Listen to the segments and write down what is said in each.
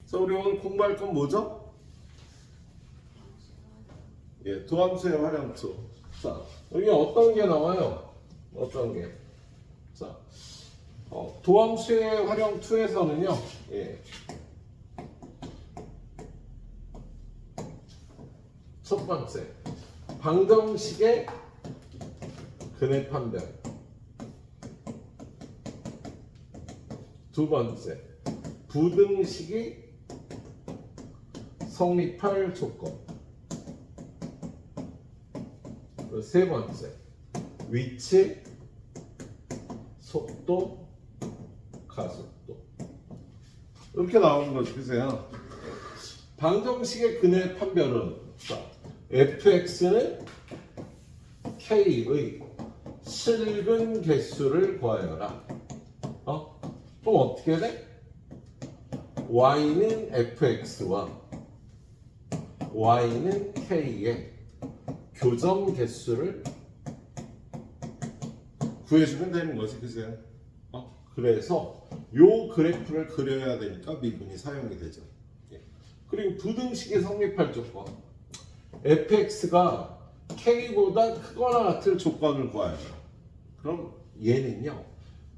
자, 우리 오늘 공부할 건 뭐죠? 예, 도함수의 활용투. 자, 여기 어떤 게 나와요? 어떤 게? 자, 도함수의 활용투에서는요, 예. 첫 번째, 방정식의 근의 판별. 두 번째, 부등식이 성립할 조건. 세 번째, 위치, 속도, 가속도. 이렇게 나오는 거죠. 그죠? 방정식의 근의 판별은 fx는 k의 실근 개수를 구하여라. 그럼 어떻게 돼? y는 fx와 y는 k의 교점 개수를 구해주면 되는 거지, 그죠? 그래서 요 그래프를 그려야 되니까 미분이 사용이 되죠. 예. 그리고 부등식이 성립할 조건, fx가 k보다 크거나 같을 조건을 구하여라. 그럼 얘는요,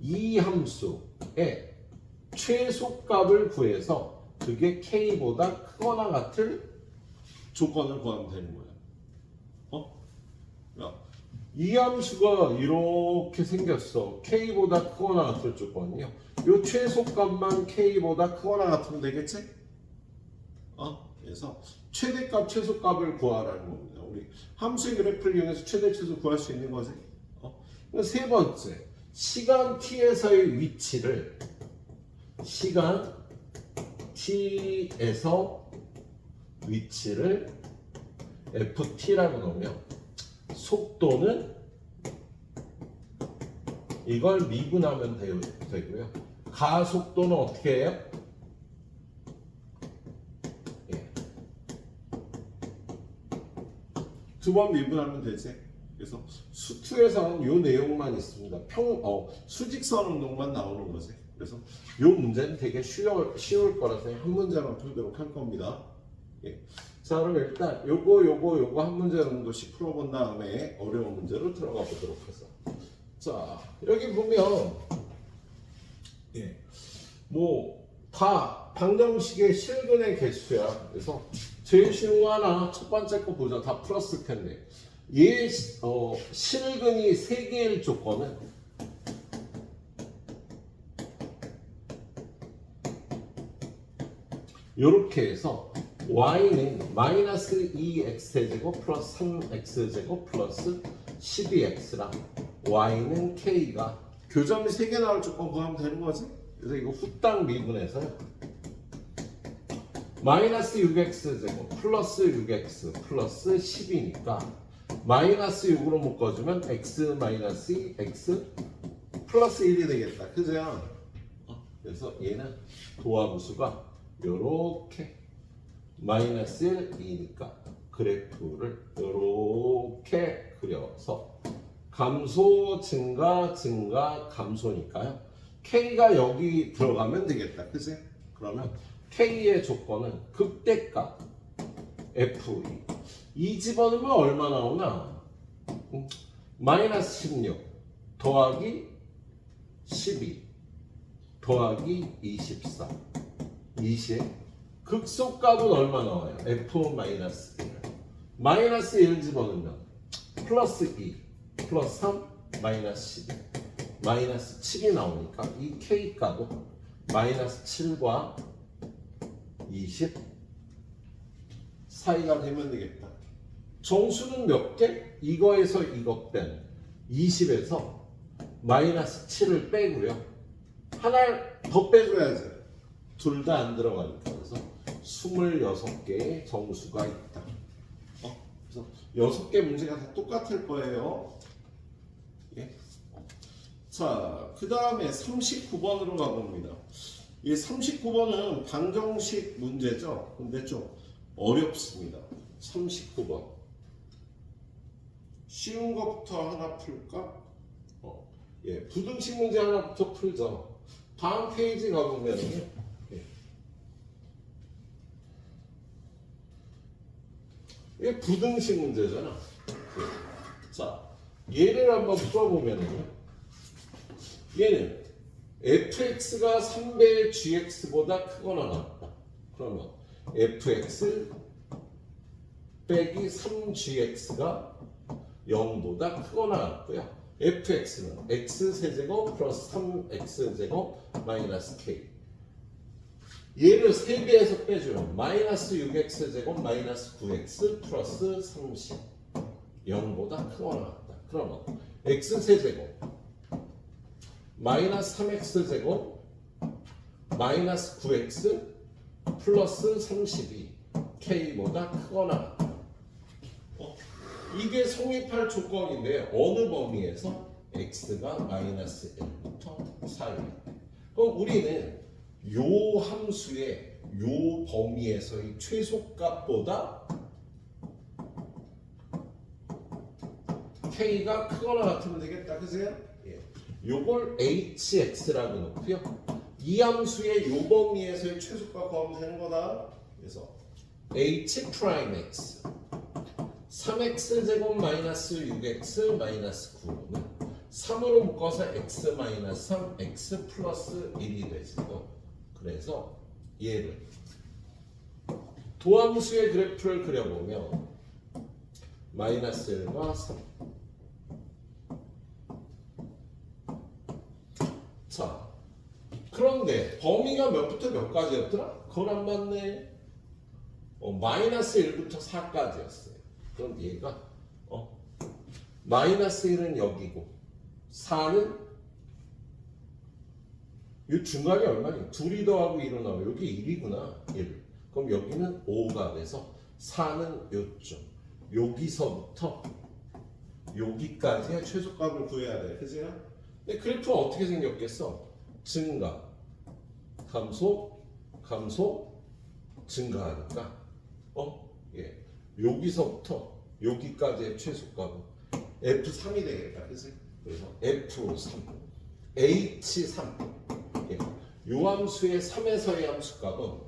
이 함수의 최소값을 구해서 그게 k보다 크거나 같을 조건을 구하면 되는 거예요. 이 함수가 이렇게 생겼어. k보다 크거나 같을 조건이요. 이 최소값만 k보다 크거나 같으면 되겠지? 그래서 최대값, 최소값을 구하라는 겁니다. 우리 함수의 그래프를 이용해서 최대, 최소 구할 수 있는 거지. 세 번째, 시간 t에서의 위치를 시간 t에서 위치를 ft라고 놓으면 속도는 이걸 미분하면 되고요. 가속도는 어떻게 해요? 예. 두 번 미분하면 되지. 그래서 수투에서는 요 내용만 있습니다. 수직선 운동만 나오는 거지. 그래서 요 문제는 되게 쉬울 거라서 한 문제만 풀도록 할 겁니다. 예. 자, 그럼 일단 요거 한 문제 정도씩 풀어본 다음에 어려운 문제로 들어가 보도록 하죠. 자, 여기 보면 다 방정식의 실근의 개수야. 그래서 제일 쉬운 거 하나, 첫 번째 거 보자. 다 풀었을 텐데. 얘 실근이 3개일 조건은 이렇게 해서 y는 마이너스 2x제곱 플러스 3x제곱 플러스 12x랑 y는 k가 교점이 3개 나올 조건 구하면 되는 거지? 그래서 이거 후딱 미분해서요. 마이너스 6x제곱 플러스 6x 플러스 10이니까 마이너스 6으로 묶어주면 x 마이너스 2 x 플러스 1이 되겠다. 그죠? 그래서 얘는 도함수가 요렇게 마이너스 1이니까 그래프를 요렇게 그려서 감소 증가 증가 감소니까요. k가 여기 들어가면 되겠다. 그치? 그러면 k의 조건은 극대값 f2 이 집어넣으면 얼마 나오나? 마이너스 16 더하기 12 더하기 24 20 극소값은 얼마 나와요? f 마이너스 1 마이너스 1 집어넣으면 플러스 2 플러스 3 마이너스 12 마이너스 7이 나오니까 이 k값은 마이너스 7과 20 사이가 되면 되겠다. 정수는 몇 개? 이거에서 이거 뺀 20에서 마이너스 7을 빼고요. 하나를 더 빼줘야지. 둘 다 안 들어가니까. 그래서 26개의 정수가 있다. 그래서 6개 문제가 다 똑같을 거예요. 예. 자, 그 다음에 39번으로 가봅니다. 이 39번은 방정식 문제죠. 근데 좀 어렵습니다. 39번. 쉬운 것부터 하나 풀까? 예, 부등식 문제 하나부터 풀죠. 다음 페이지 가보면요. 예. 이게 부등식 문제잖아. 자, 얘를 한번 풀어보면은요. 얘는 fx가 3배 gx보다 크거나 같다. 그러면 fx 빼기 3gx가 0보다 크거나 같고요. fx는 x세제곱 플러스 3x제곱 마이너스 k. 얘를 3배에서 빼주면 마이너스 6x제곱 마이너스 9x 플러스 30 0보다 크거나 같다. 그러면 x세제곱 마이너스 3x제곱 마이너스 9x 플러스 32 k보다 크거나 같다. 이게 성립할 조건인데 어느 범위에서 x가 마이너스 1부터 4일. 그럼 우리는 요 함수의 요 범위에서의 최소값보다 k가 크거나 같으면 되겠다. 그죠? 예. 요걸 hx라고 놓고요. 이 함수의 요 범위에서의 최소값 구하면 되는 거다. 그래서 h 프라임 x 3x제곱 마이너스 6x 마이너스 9는 3으로 묶어서 x 마이너스 3 x 플러스 1이 되죠. 그래서 얘를 도함수의 그래프를 그려보면 마이너스 1과 3. 자, 그런데 범위가 몇부터 몇까지였더라? 그건 안 맞네. 마이너스 1부터 4까지였어요. 그럼 얘가 마이너스 1은 여기고 4는 이 중간이 얼마니? 둘이 더하고 1은 나와요. 여기 1이구나. 1. 그럼 여기는 5가 돼서 4는 요점. 여기서부터 여기까지의 최소값을 구해야 돼. 그지? 근데 그래프가 어떻게 생겼겠어? 증가, 감소, 감소, 증가하니까 예. 여기서부터 여기까지의 최소값은 F3이 되겠다. 그치? 그래서 F3, H3. 예. 요 함수의 3에서의 함수값은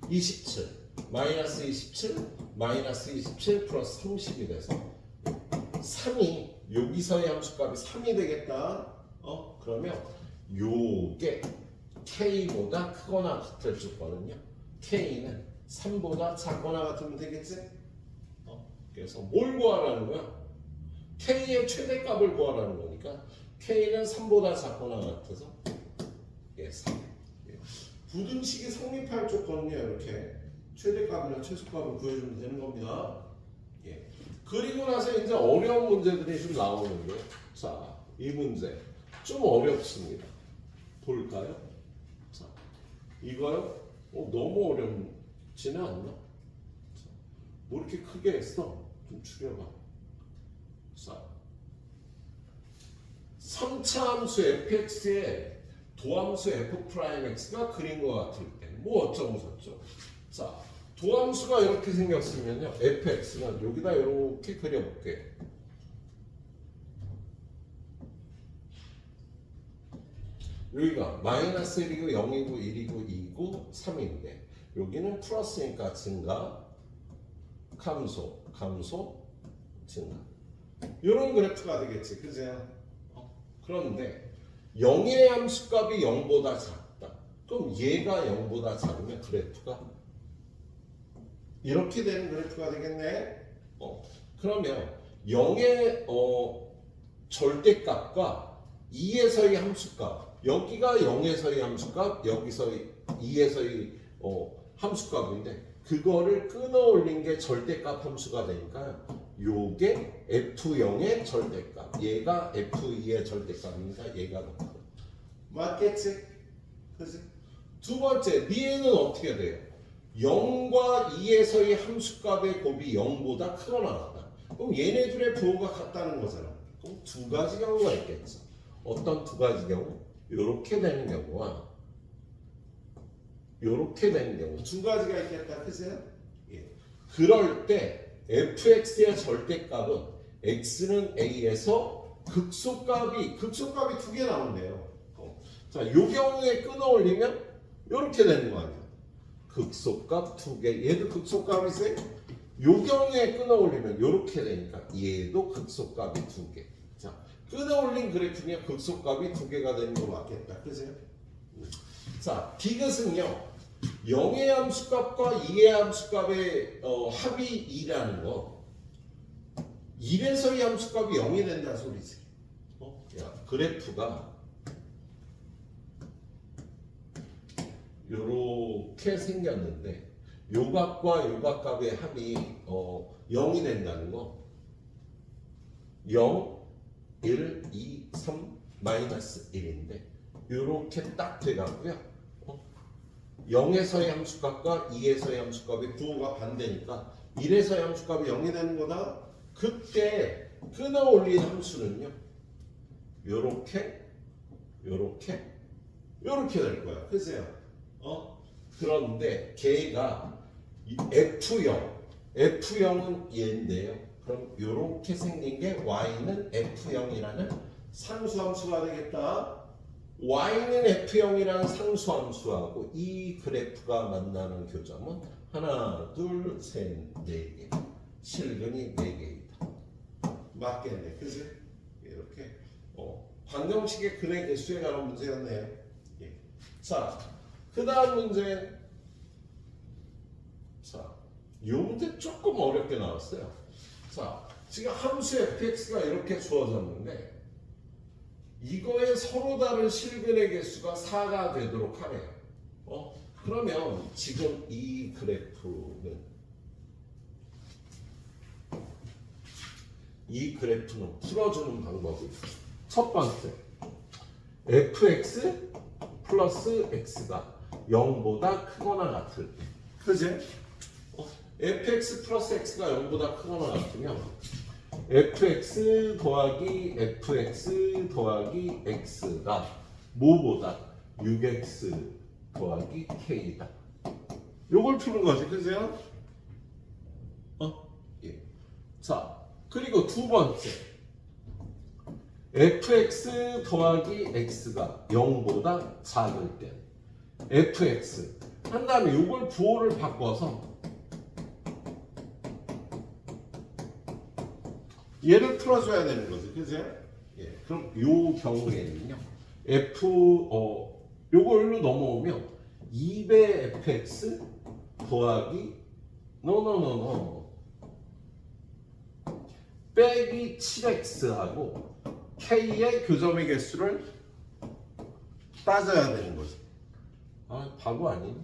27, 마이너스 27, 마이너스 27 플러스 30이 돼서 3이 여기서의 함수값이 3이 되겠다. 그러면 요게 K보다 크거나 같을 조건은요. K는 3보다 작거나 같으면 되겠지? 그래서 뭘 구하라는 거야? K의 최대값을 구하라는 거니까 K는 3보다 작거나 같아서 3. 부등식이 성립할 조건은요. 이렇게 최대값이나 최소값을 구해주면 되는 겁니다. 그리고 나서 이제 어려운 문제들이 좀 나오는데 자, 이 문제 좀 어렵습니다. 볼까요? 자, 이거요? 너무 어렵지는 않나? 자, 뭐 이렇게 크게 했어? 좀 줄여봐. 자, 3차 함수 fx에 도함수 f'x가 그린 것 같을 때 뭐 어쩌고 저쩌고. 자, 도함수가 이렇게 생겼으면요. fx는 여기다 이렇게 그려볼게. 여기가 마이너스 1이고 0이고 1이고 2이고 3인데 여기는 플러스니까 증가, 감소, 감소, 증가. 이런 그래프가 되겠지. 그죠? 그런데 0의 함수값이 0보다 작다. 그럼 얘가 0보다 작으면 그래프가 이렇게 되는 그래프가 되겠네. 그러면 0의 절대값과 2에서의 함수값, 여기가 0에서의 함수값, 여기서의 2에서의 함수값인데 그거를 끊어올린 게 절대값 함수가 되니까요. 요게 F0의 절대값, 얘가 F2의 절대값이니까 얘가 높아. 맞겠지? 그치? 두 번째, 얘는 어떻게 돼요? 0과 2에서의 함수값의 곱이 0보다 크거나 같다. 그럼 얘네 둘의 부호가 같다는 거잖아. 그럼 두 가지 경우가 있겠죠. 어떤 두 가지 경우? 이렇게 되는 경우와 이렇게 되는 경우 두 가지가 있겠다. 그죠? 예. 그럴 때 fx의 절대값은 x는 a에서 극소값이 두 개 나온대요. 자, 요 경우에 끊어올리면 이렇게 되는 거 아니야. 극소값 두 개. 얘도 극소값이지? 요 경우에 끊어올리면 요렇게 되니까 얘도 극소값이 2개. 자, 끊어올린 그래프니까 극소값이 2개가 되는 거 맞겠다. 그죠? 자, 디귿은요. 0의 함수값과 2의 함수값의 합이 2라는 거. 1에서 이 함수값이 0이 된다는 소리지. 야, 그래프가 요렇게 생겼는데 요 값과 요 값의 합이 0이 된다는 거. 0, 1, 2, 3, 마이너스 1인데 요렇게 딱 돼가고요. 0에서의 함수값과 2에서의 함수값의 부호가 반대니까 1에서의 함수값이 0이 되는 거다. 그때 끊어올린 함수는요. 요렇게 될 거야. 그죠? 그런데 걔가 F0은 얘인데요. 그럼 요렇게 생긴 게 y는 F0이라는 상수함수가 되겠다. y는 F0이라는 상수함수하고 이 그래프가 만나는 교점은 하나, 둘, 셋, 네 개. 실근이 4개이다. 맞겠네. 그지? 이렇게 방정식의 근의 개수에 관한 문제였네요. 예. 자, 그 다음 문제. 자, 이 문제 조금 어렵게 나왔어요. 자, 지금 함수 fx가 이렇게 주어졌는데 이거의 서로 다른 실근의 개수가 4가 되도록 하네요. 그러면 지금 이 그래프는 풀어주는 방법이 있어요. 첫 번째, fx 플러스 x가 0보다 크거나 같을 때. 그지? fx 플러스 x가 0보다 크거나 같으면 fx 더하기 fx 더하기 x가 뭐보다 6x 더하기 k다. 요걸 푸는 거지. 그죠? 예. 자, 그리고 두 번째, fx 더하기 x가 0보다 작을 때 fx 한 다음에 요걸 부호를 바꿔서 얘를 풀어줘야 되는 거지. 그죠? 예. 그럼 요 경우에는요 요걸로 넘어오면 2배 fx 더하기 빼기 7x하고 k의 교점의 개수를 따져야 되는 거지. 아, 바보 아니니?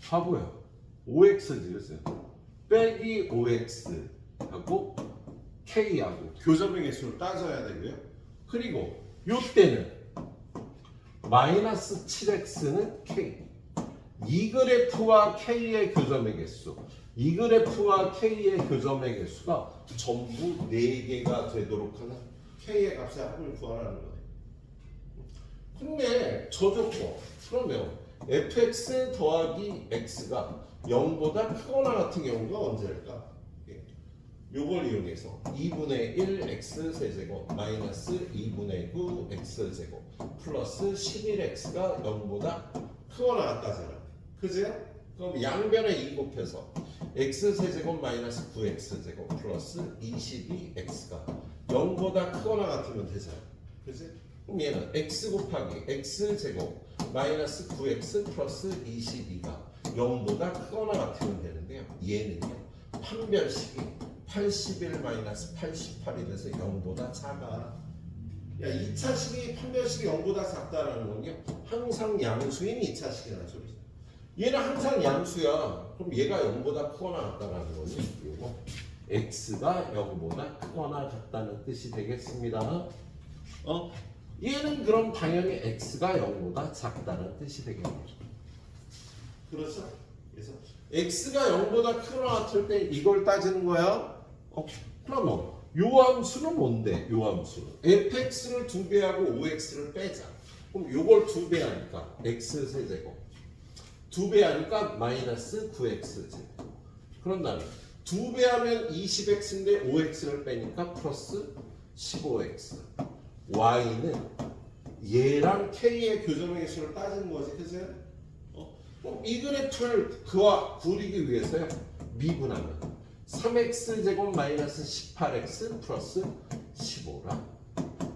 바보야. 5x지, 그치? 빼기 5x하고 k하고 교점의 개수를 따져야 되고요. 그리고 요때는 마이너스 7x는 k. 이 그래프와 k의 교점의 개수, 이 그래프와 k의 교점의 개수가 전부 4개가 되도록 하는 k의 값의 합을 구하라는 거예요. 근데 저 조건, 그러면 fx 더하기 x가 0보다 크거나 같은 경우가 언제일까? 요걸 이용해서 2분의 1 x 세제곱 마이너스 2분의 9 x 제곱 플러스 11x가 0보다 크거나 같다잖아. 그죠? 그럼 양변에 2 곱해서 x 세제곱 마이너스 9x 제곱 플러스 22x가 0보다 크거나 같으면 되잖아. 그지? 그럼 얘는 x 곱하기 x 제곱 마이너스 9x 플러스 22가 0보다 크거나 같으면 되는데요. 얘는요 판별식이 81 마이너스 88이 돼서 0보다 작아. 야, 2차식이 판별식이 0보다 작다라는 건요 항상 양수인 2차식이라는 소리죠. 얘는 항상 양수야. 그럼 얘가 0보다 크거나 같다라는 건요 요거 x가 0보다 크거나 같다는 뜻이 되겠습니다. 얘는 그럼 당연히 x가 0보다 작다는 뜻이 되겠죠. 그렇죠? 그래서 x가 0보다 크거나 같을 때 이걸 따지는 거야. 그러면 요 함수는 뭔데? 요 함수는 fx를 2배하고 5x를 빼자. 그럼 요걸 2배 하니까 x 세제곱 2배 하니까 마이너스 9x 제곱. 그런 다음에 2배 하면 20x인데 5x를 빼니까 플러스 15x. y는 얘랑 k의 교점의 개수를 따지는 거지. 그치? 이 그래프를 그와 구리기 위해서요 미분하면 3x 제곱 마이너스 18x 플러스 15라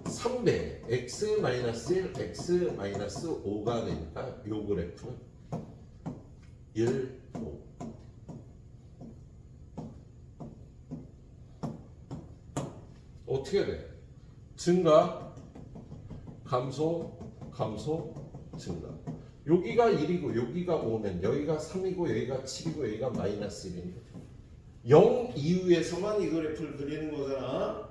3배 x 마이너스 1 x 마이너스 5가 되니까 요 그래프는 1, 5 어떻게 돼? 증가 감소 감소 증가 여기가 1이고 여기가 5면 여기가 3이고 여기가 7이고 여기가 마이너스 1이니까 0 이후에서만 이 그래프를 그리는 거잖아.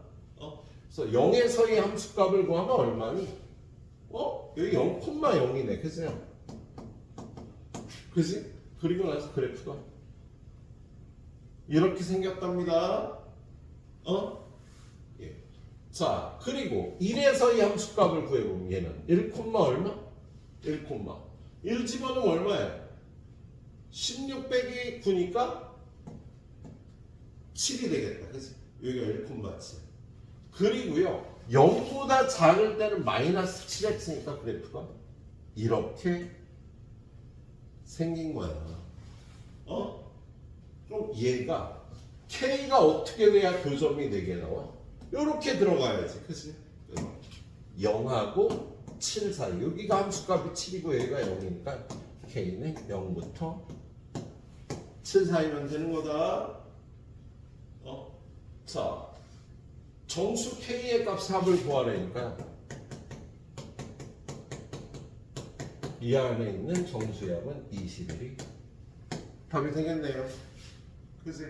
그래서 0에서의 함수값을 구하면 얼마니? 여기 0,0이네. 그죠? 그지? 그리고 나서 그래프가 이렇게 생겼답니다. 예. 자, 그리고 1에서의 함수값을 구해보면 얘는 1, 얼마? 1, 1 집어넣으면 얼마예요? 16 빼기 9니까 7이 되겠다. 그치? 여기가 1,7. 그리고요, 0보다 작을 때는 마이너스 7x니까 그래프가 이렇게 생긴 거야. 그럼 얘가 k가 어떻게 돼야 교점이 4개 나와? 이렇게 들어가야지. 그치? 0하고 7 사이. 여기가 함수값이 7이고 여기가 0이니까 k는 0부터 7 사이면 되는 거다. 자, 정수 k의 값 합을 구하라니까 이 안에 있는 정수의 합은 21이 답이 되겠네요. 그치?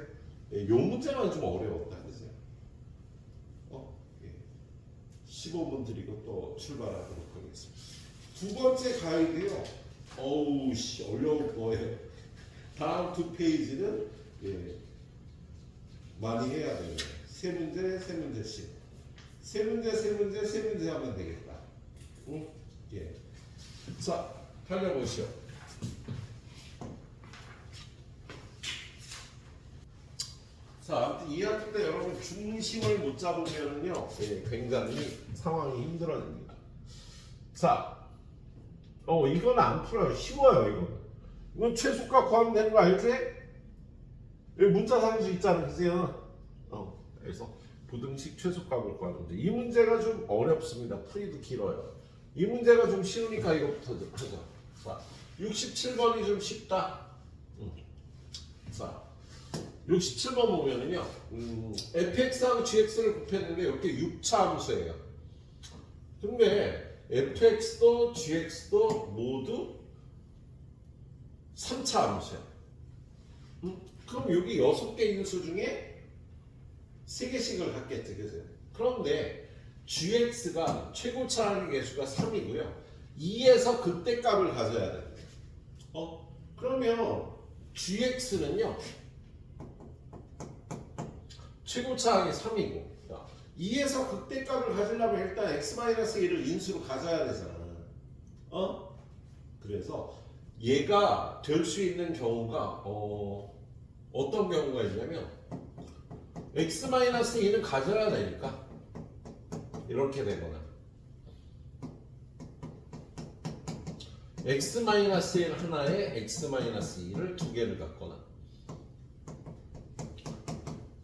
예, 요 문제만 좀 어려웠다. 그치? 예. 15분 드리고 또 출발하도록 하겠습니다. 두 번째 가이드요. 어우 씨 어려울 거예요. 다음 두 페이지는 예, 많이 해야 돼요. 세 문제씩. 세 문제 하면 되겠다. 응? 예. 자, 달려보시오. 자, 아무튼 이 학기 때 여러분 중심을 못 잡으면요, 예, 굉장히 상황이 힘들어집니다. 자, 이건 안 풀어요. 쉬워요, 이건 최소값 구하면 되는 거 알지? 여기 문자 상수 있잖아, 그죠? 그래서 부등식 최소값을 구하는 문제. 이 문제가 좀 어렵습니다. 풀이도 길어요. 이 문제가 좀 쉬우니까 이거부터 하자. 자, 67번이 좀 쉽다. 자, 67번 보면은요, fx하고 gx를 곱했는데 이렇게 6차 함수예요. 근데 fx도 gx도 모두 3차 함수야. 그럼 여기 6개 인수 중에 3개씩을 갖겠지, 그죠? 그런데 gx가 최고 차항의 개수가 3이고요. 2에서 극대값을 가져야 되는데. 그러면 gx는요. 최고 차항이 3이고 2에서 극대값을 가지려면 일단 x-1을 인수로 가져야 되잖아. 그래서 얘가 될 수 있는 경우가 어떤 경우가 있냐면 x-2는 가져야 되니까 이렇게 되거나 x-1 하나에 x-2를 2개를 갖거나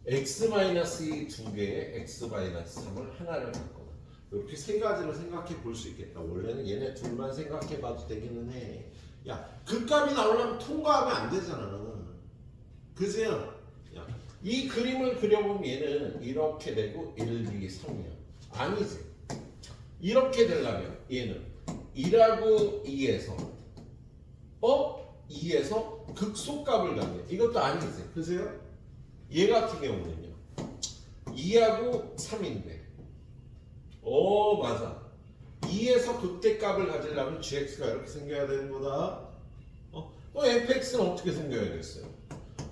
x-2 2개에 x-3을 하나를 갖거나 이렇게 세 가지를 생각해 볼 수 있겠다. 원래는 얘네 둘만 생각해 봐도 되기는 해. 야, 그 값이 나오려면 통과하면 안 되잖아. 그죠? 이 그림을 그려보면 얘는 이렇게 되고 1, 2, 3이야. 아니지. 이렇게 되려면 얘는 1하고 2에서 2에서 극소값을 갖네. 이것도 아니지. 그죠? 얘 같은 경우는요. 2하고 3인데 맞아. 2에서 극대값을 가지려면 gx가 이렇게 생겨야 되는 거다. fx는 어떻게 생겨야겠어요?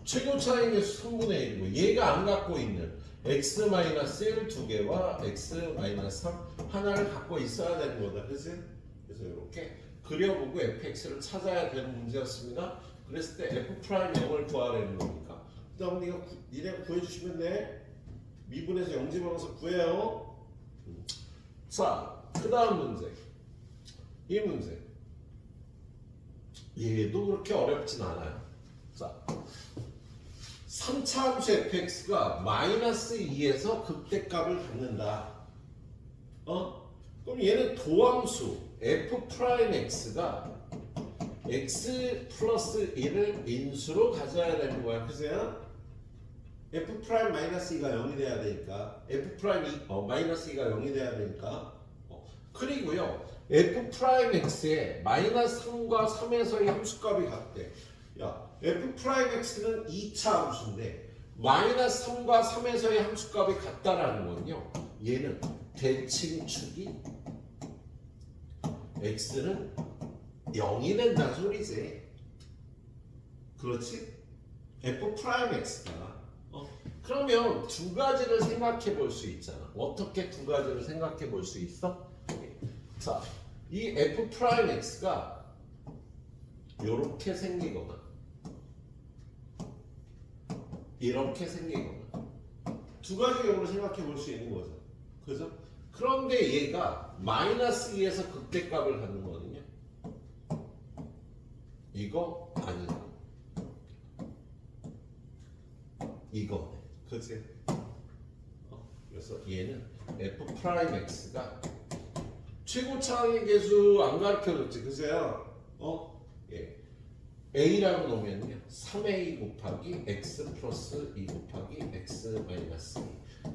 최고 차이의 개수 3분의 1이고 얘가 안 갖고 있는 x-1 2개와 x-3 하나를 갖고 있어야 되는 거다. 그치? 그래서 이렇게 그려보고 fx를 찾아야 되는 문제였습니다. 그랬을 때 f'0을 구하라는 거니까 그다음 니네가 구해주시면 돼. 미분에서 0 집어넣어서 구해요. 자, 그 다음 문제. 이 문제 얘도 그렇게 어렵진 않아요. 자, 3차 함수 fx가 마이너스 2에서 극대값을 갖는다. 그럼 얘는 도함수 f 프라임 x가 x 플러스 1을 인수로 가져야 되는 거야. 그죠? f 프라임 마이너스 2가 0이 돼야 되니까 f 프라임 마이너스 2가 0이 돼야 되니까 그리고요 f 프라임 x에 마이너스 3과 3에서의 함수값이 같대. 야 f 프라임 x는 2차 함수인데 마이너스 3과 3에서의 함수값이 같다라는 건요 얘는 대칭축이 x는 0이 된다는 소리지. 그렇지? f 프라임 x가 그러면 두 가지를 생각해 볼 수 있잖아. 어떻게 두 가지를 생각해 볼 수 있어? 자, 이 f 프라임 x가 이렇게 생기거나 이렇게 생기거나 두 가지 경우를 생각해 볼 수 있는 거죠. 그죠? 그런데 얘가 마이너스 2에서 극대값을 갖는 거거든요. 이거 아니고 이거 그치? 그래서 얘는 f 프라임 x가 최고차항의 계수 안 가르쳐줬지, 그죠? 예. a라고 놓으면요 3a 곱하기 x 플러스 2 곱하기 x 마이너스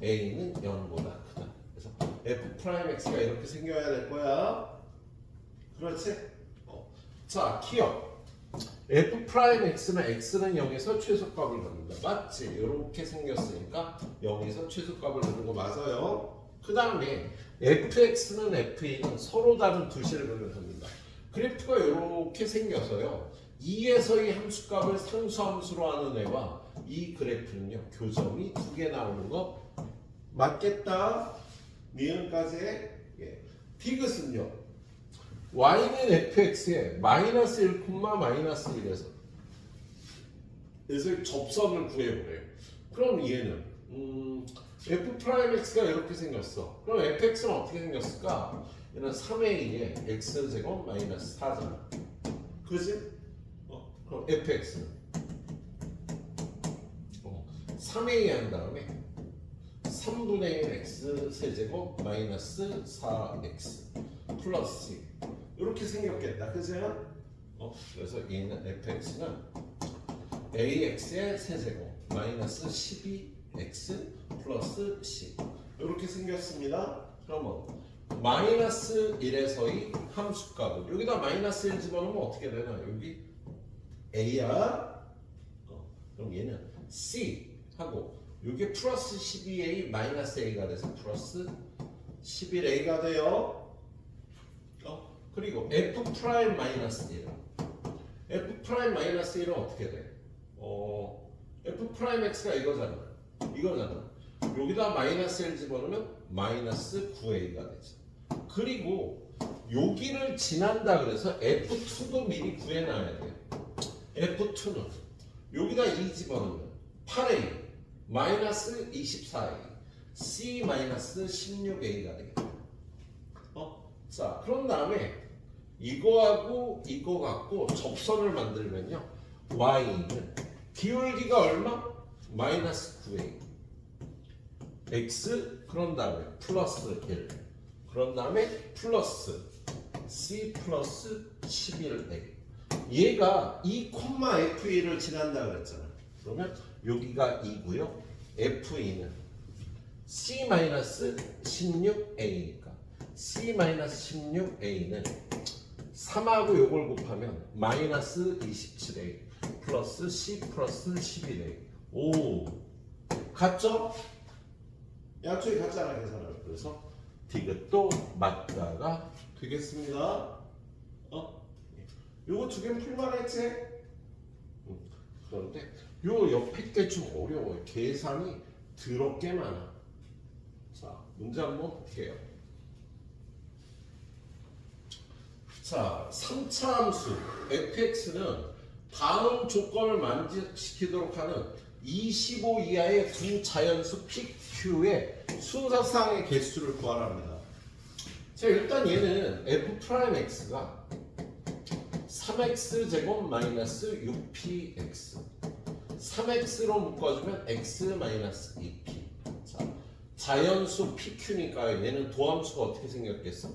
2 a는 0보다 크다. 그래서 f 프라임 x가 이렇게 생겨야 될 거야. 그렇지? 자, 기억. f 프라임 x는 x는 0에서 최소값을 갖는다. 맞지? 이렇게 생겼으니까 0에서 최소값을 갖는 거 맞아요. 그 다음에 fx는 fe는 서로 다른 두 식을 변경합니다. 그래프가 이렇게 생겨서요 2에서의 함수값을 상수함수로 하는 애와 이 그래프는요 교점이 두 개 나오는 거 맞겠다. 미음까지. 예. 디귿은요 y는 fx에 마이너스 1, 마이너스 1에서 그래서 접선을 구해보래요. 그럼 얘는 f 프라임 x가 이렇게 생겼어. 그럼 fx는 어떻게 생겼을까? 얘는 3a에 x제곱 마이너스 4잖아. 그지? 그럼 fx는 3a 한 다음에 3분의 1 x 세제곱 마이너스 4x 플러스 이렇게 생겼겠다. 그죠? 그래서 얘는 fx는 ax의 세제곱 마이너스 12x 플러스 c 이렇게 생겼습니다. 그러면 마이너스 1에서의 함수값은 여기다 마이너스 1 집어넣으면 어떻게 되나? 여기 a야. 그럼 얘는 c 하고 여기 플러스 12a 마이너스 a가 돼서 플러스 11a가 돼요. 그리고 f 프라임 마이너스 1 f 프라임 마이너스 1은 어떻게 돼? f 프라임 x가 이거잖아. 여기다 마이너스 1 집어넣으면 마이너스 9a가 되죠. 그리고 여기를 지난다 그래서 f2도 미리 구해놔야 돼요. f2는 여기다 2 집어넣으면 8a 마이너스 24a c 마이너스 16a가 되겠다. 자, 그런 다음에 이거하고 이거 갖고 접선을 만들면요 y는 기울기가 얼마? 마이너스 9a x 그런 다음에 플러스 1 그런 다음에 플러스 c 플러스 11a 얘가 2,f1을 지난다 그랬잖아. 그러면 여기가 2고요 f2는 c 마이너스 16a니까 c-16a는 3하고 요걸 곱하면 마이너스 27a 플러스 c 플러스 11a 오 같죠? 양쪽이 같잖아 계산을. 그래서 디귿도 맞다가 되겠습니다. 요거 두 개는 풀만했지? 그런데 요 옆에 게 좀 어려워요. 계산이 더럽게 많아. 자 문제 한번 볼게요. 자, 3차 함수 fx는 다음 조건을 만족시키도록 하는 25 이하의 두 자연수 PQ의 순서상의 개수를 구하랍니다. 자, 일단 얘는 f 프라임 x가 3x 제곱 마이너스 6px 3x로 묶어주면 x-2p. 자, 자연수 pq니까 얘는 도함수가 어떻게 생겼겠어?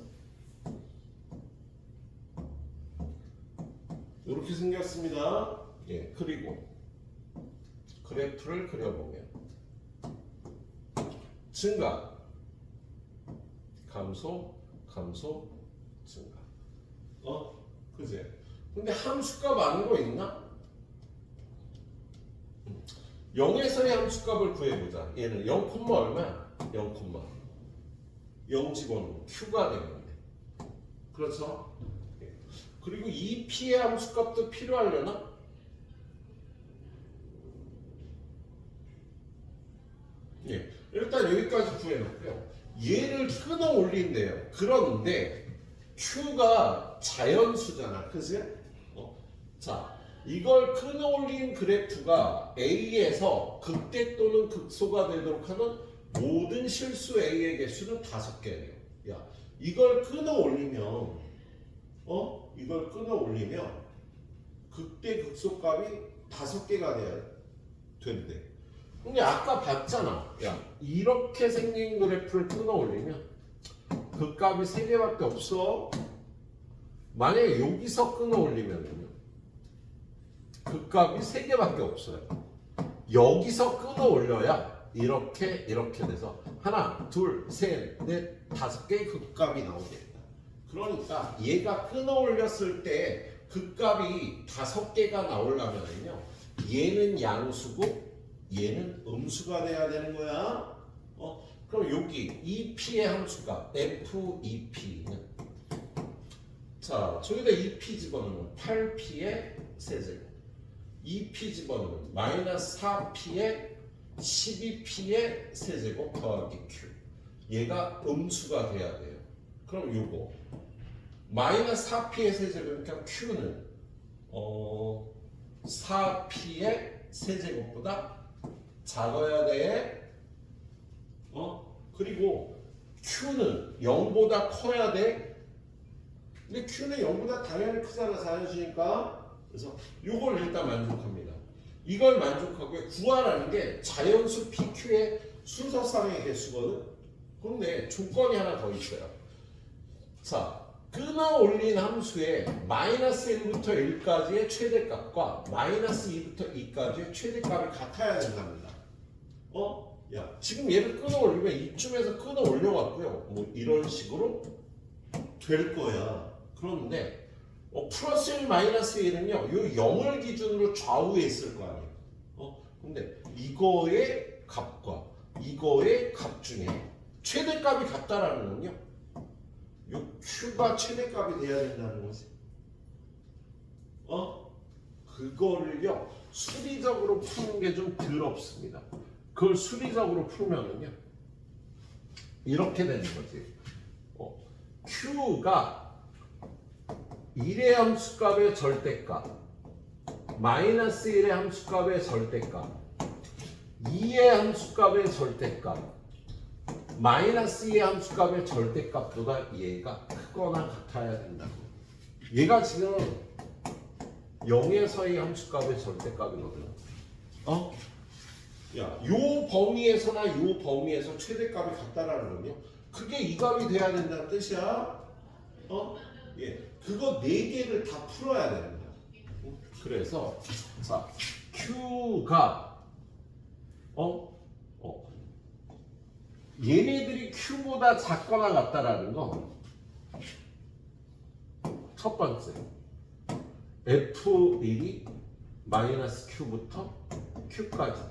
이렇게 생겼습니다. 예, 그리고 그래프를 그려보면 증가, 감소, 감소, 증가. 그지? 근데 함수값 아는 거 있나? 0에서의 함수값을 구해보자. 얘는 0, 얼마야? 0, 0 집어넣으면 q가 되겠네. 그렇죠? 예. 그리고 이 p의 함수값도 필요하려나? 예. 일단 여기까지 구해놓고요. 얘를 끊어 올린대요. 그런데 q가 자연수잖아. 그지? 자, 이걸 끊어 올린 그래프가 A에서 극대 또는 극소가 되도록 하는 모든 실수 A의 개수는 5개래요. 야, 이걸 끊어 올리면 이걸 끊어 올리면 극대 극소 값이 5개가 돼야 된대. 근데 아까 봤잖아. 야, 이렇게 생긴 그래프를 끊어 올리면 그 값이 3개밖에 없어. 만약에 여기서 끊어 올리면요, 그 값이 3개밖에 없어요. 여기서 끊어 올려야 이렇게 돼서 하나, 둘, 셋, 넷, 5개의 그 값이 나오겠다. 그러니까 얘가 끊어 올렸을 때 그 값이 5개가 나오려면요, 얘는 양수고 얘는 음수가 돼야 되는 거야. 그럼 여기 2p의 함수가 f2p는, 자, 저기다 2p 집어넣으면 8p의 세제곱, 2p 집어넣으면 마이너스 4p의 12p의 세제곱 더하기 q. 얘가 음수가 돼야 돼요. 그럼 요거 마이너스 4p의 세제곱이니까 q는 4p의 세제곱보다 작아야 돼. 그리고 q는 0보다 커야 돼. 근데 q는 0보다 당연히 크잖아, 자연수니까. 그래서 이걸 일단 만족합니다. 이걸 만족하고 구하라는 게 자연수 pq의 순서상의 개수거든. 그런데 조건이 하나 더 있어요. 자, 끊어 올린 함수의 마이너스 1부터 1까지의 최대값과 마이너스 2부터 2까지의 최대값이 같아야 된답니다. 야, 지금 얘를 끊어 올리면 이쯤에서 끊어 올려갖고요, 뭐 이런 식으로 될 거야. 그런데 플러스 1, 마이너스 1은요, 요 0을 기준으로 좌우에 있을 거 아니에요. 근데 이거의 값과 이거의 값 중에 최대값이 같다라는 건요, 요 q가 최대값이 돼야 된다는 거지. 그거를요, 수리적으로 푸는 게 좀 더럽습니다. 그걸 수리적으로 풀면은요, 이렇게 되는 거지. q가 1의 함수값의 절대값, 마이너스 1의 함수값의 절대값, 2의 함수값의 절대값, 마이너스 2의 함수값의 절대값보다 얘가 크거나 같아야 된다고. 얘가 지금 0에서의 함수값의 절대값이거든. 야, 요 범위에서나 요 범위에서 최대값이 같다라는 건요, 그게 이 값이 돼야 된다는 뜻이야. 예, 그거 4개를 다 풀어야 됩니다. 그래서 자, q가 얘네들이 q보다 작거나 같다라는 건, 첫 번째, f1이 마이너스 q부터 q까지,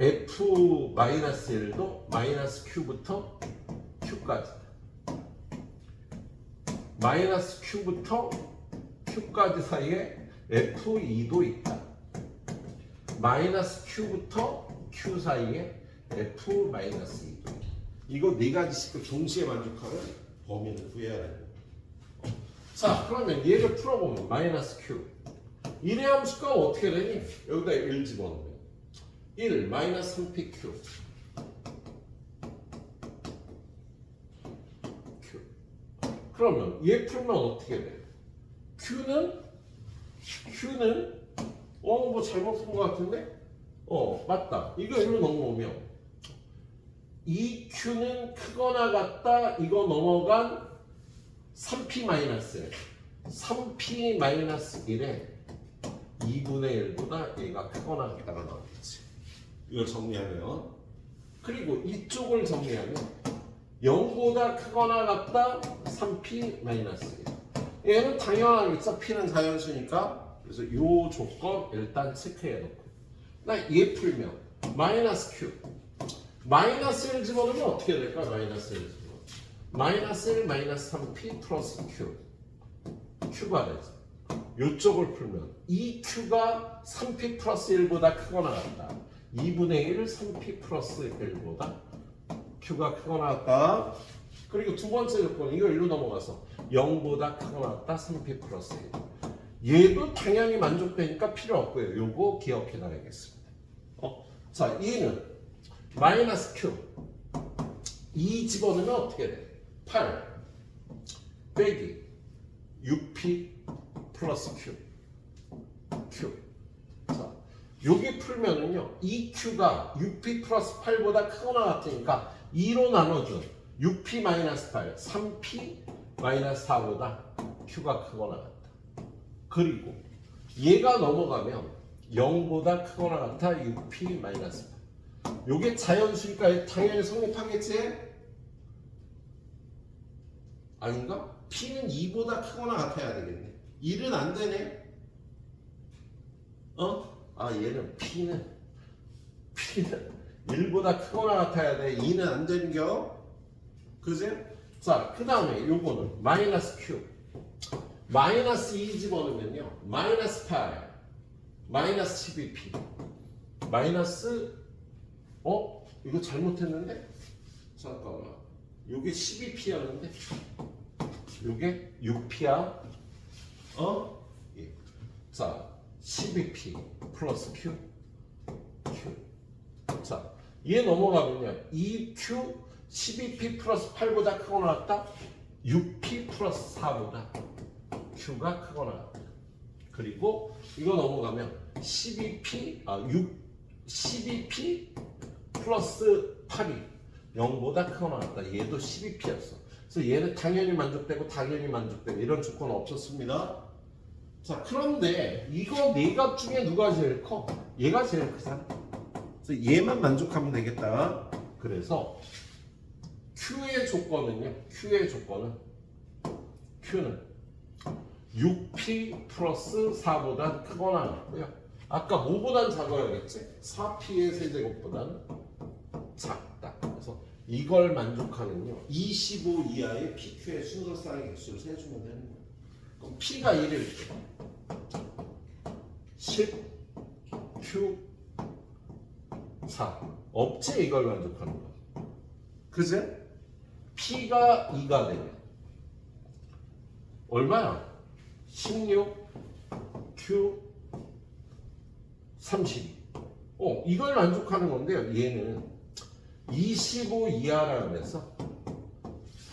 f-1도 마이너스 q부터 q까지, 마이너스 q부터 q까지 사이에 f2도 있다. 마이너스 q부터 q 사이에 f-2도. 이거 4가지씩 동시에 만족하는 범위를 구해야 됩니다. 자, 그러면 얘를 풀어보면 마이너스 q, 1의 함수가 어떻게 되니? 여기다 1 집어넣으면 1 마이너스 3pq q. 그러면 얘 풀면 어떻게 돼? q는 뭐 잘못 푼 것 같은데? 맞다. 이거 일로 넘어오면 EQ는 크거나 같다. 이거 넘어간 3P-1. 3P-1에 2분의 1보다 얘가 크거나 같다가 나오겠지. 이걸 정리하면. 그리고 이쪽을 정리하면 0보다 크거나 같다 3P-1. 얘는 당연하겠죠. P는 자연수니까. 그래서 이 조건 일단 체크해 놓고. 나 얘 풀면 마이너스 Q. 마이너스 1 집어넣으면 어떻게 될까? 마이너스 1 집어넣으면. 마이너스 1 마이너스 3P 플러스 Q. Q가 되죠. 이쪽을 풀면 2Q가 3P 플러스 1보다 크거나 같다. 2분의 1 3P 플러스 1보다 Q가 크거나 같다. 그리고 두 번째 조건 이거 일로 넘어가서 0보다 크거나 같다 3P 플러스 1. 얘도 당연히 만족되니까 필요 없고요. 요거 기억해 놔야겠습니다. 자, 얘는 마이너스 Q 2 집어넣으면 어떻게 돼? 8 빼기 6P 플러스 Q. 자, 여기 풀면은요, EQ가 6P 플러스 8보다 크거나 같으니까 2로 나눠준 6P 마이너스 8, 3P 마이너스 4보다 Q가 크거나 같다. 그리고 얘가 넘어가면 0보다 크거나 같아 6P 마이너스 8. 요게 자연수니까 당연히 성립하겠지? 아닌가? P는 2보다 크거나 같아야 되겠네. 1은 안 되네. 얘는 P는 1보다 크거나 같아야 돼. 2는 안 되는겨. 그지? 자, 그 다음에 요거는 마이너스 Q. 마이너스 2 집어넣으면요. 마이너스 8. 마이너스 12P. 마이너스 이거 잘못했는데? 잠깐만. 요게 12P였는데 요게 6P야. 예. 자, 12P 플러스 Q. 자, 얘 넘어가면요. 2Q 12P 플러스 8보다 크거나 같다. 6P 플러스 4보다 Q가 크거나 같다. 그리고 이거 넘어가면 12P 플러스 8이 0보다 크거나 같다. 얘도 12P였어. 그래서 얘는 당연히 만족되고 당연히 만족되고 이런 조건은 없었습니다. 자, 그런데 이거 네 값 중에 누가 제일 커? 얘가 제일 크잖아. 그래서 얘만 만족하면 되겠다. 그래서 Q의 조건은요. Q는 6P 플러스 4보다 크거나 같고요. 아까 뭐보단 작아야겠지? 4P의 세제곱보다는 작다. 그래서 이걸 만족하는요. 25 이하의 PQ의 순서쌍의 개수를 세주면 되는 거예요. 그럼 P가 1일 때 10, Q, 4 없지? 이걸 만족하는 거. 그제? P가 2가 되면 얼마야? 16, Q, 32. 이걸 만족하는 건데요. 얘는 25 이하라고 해서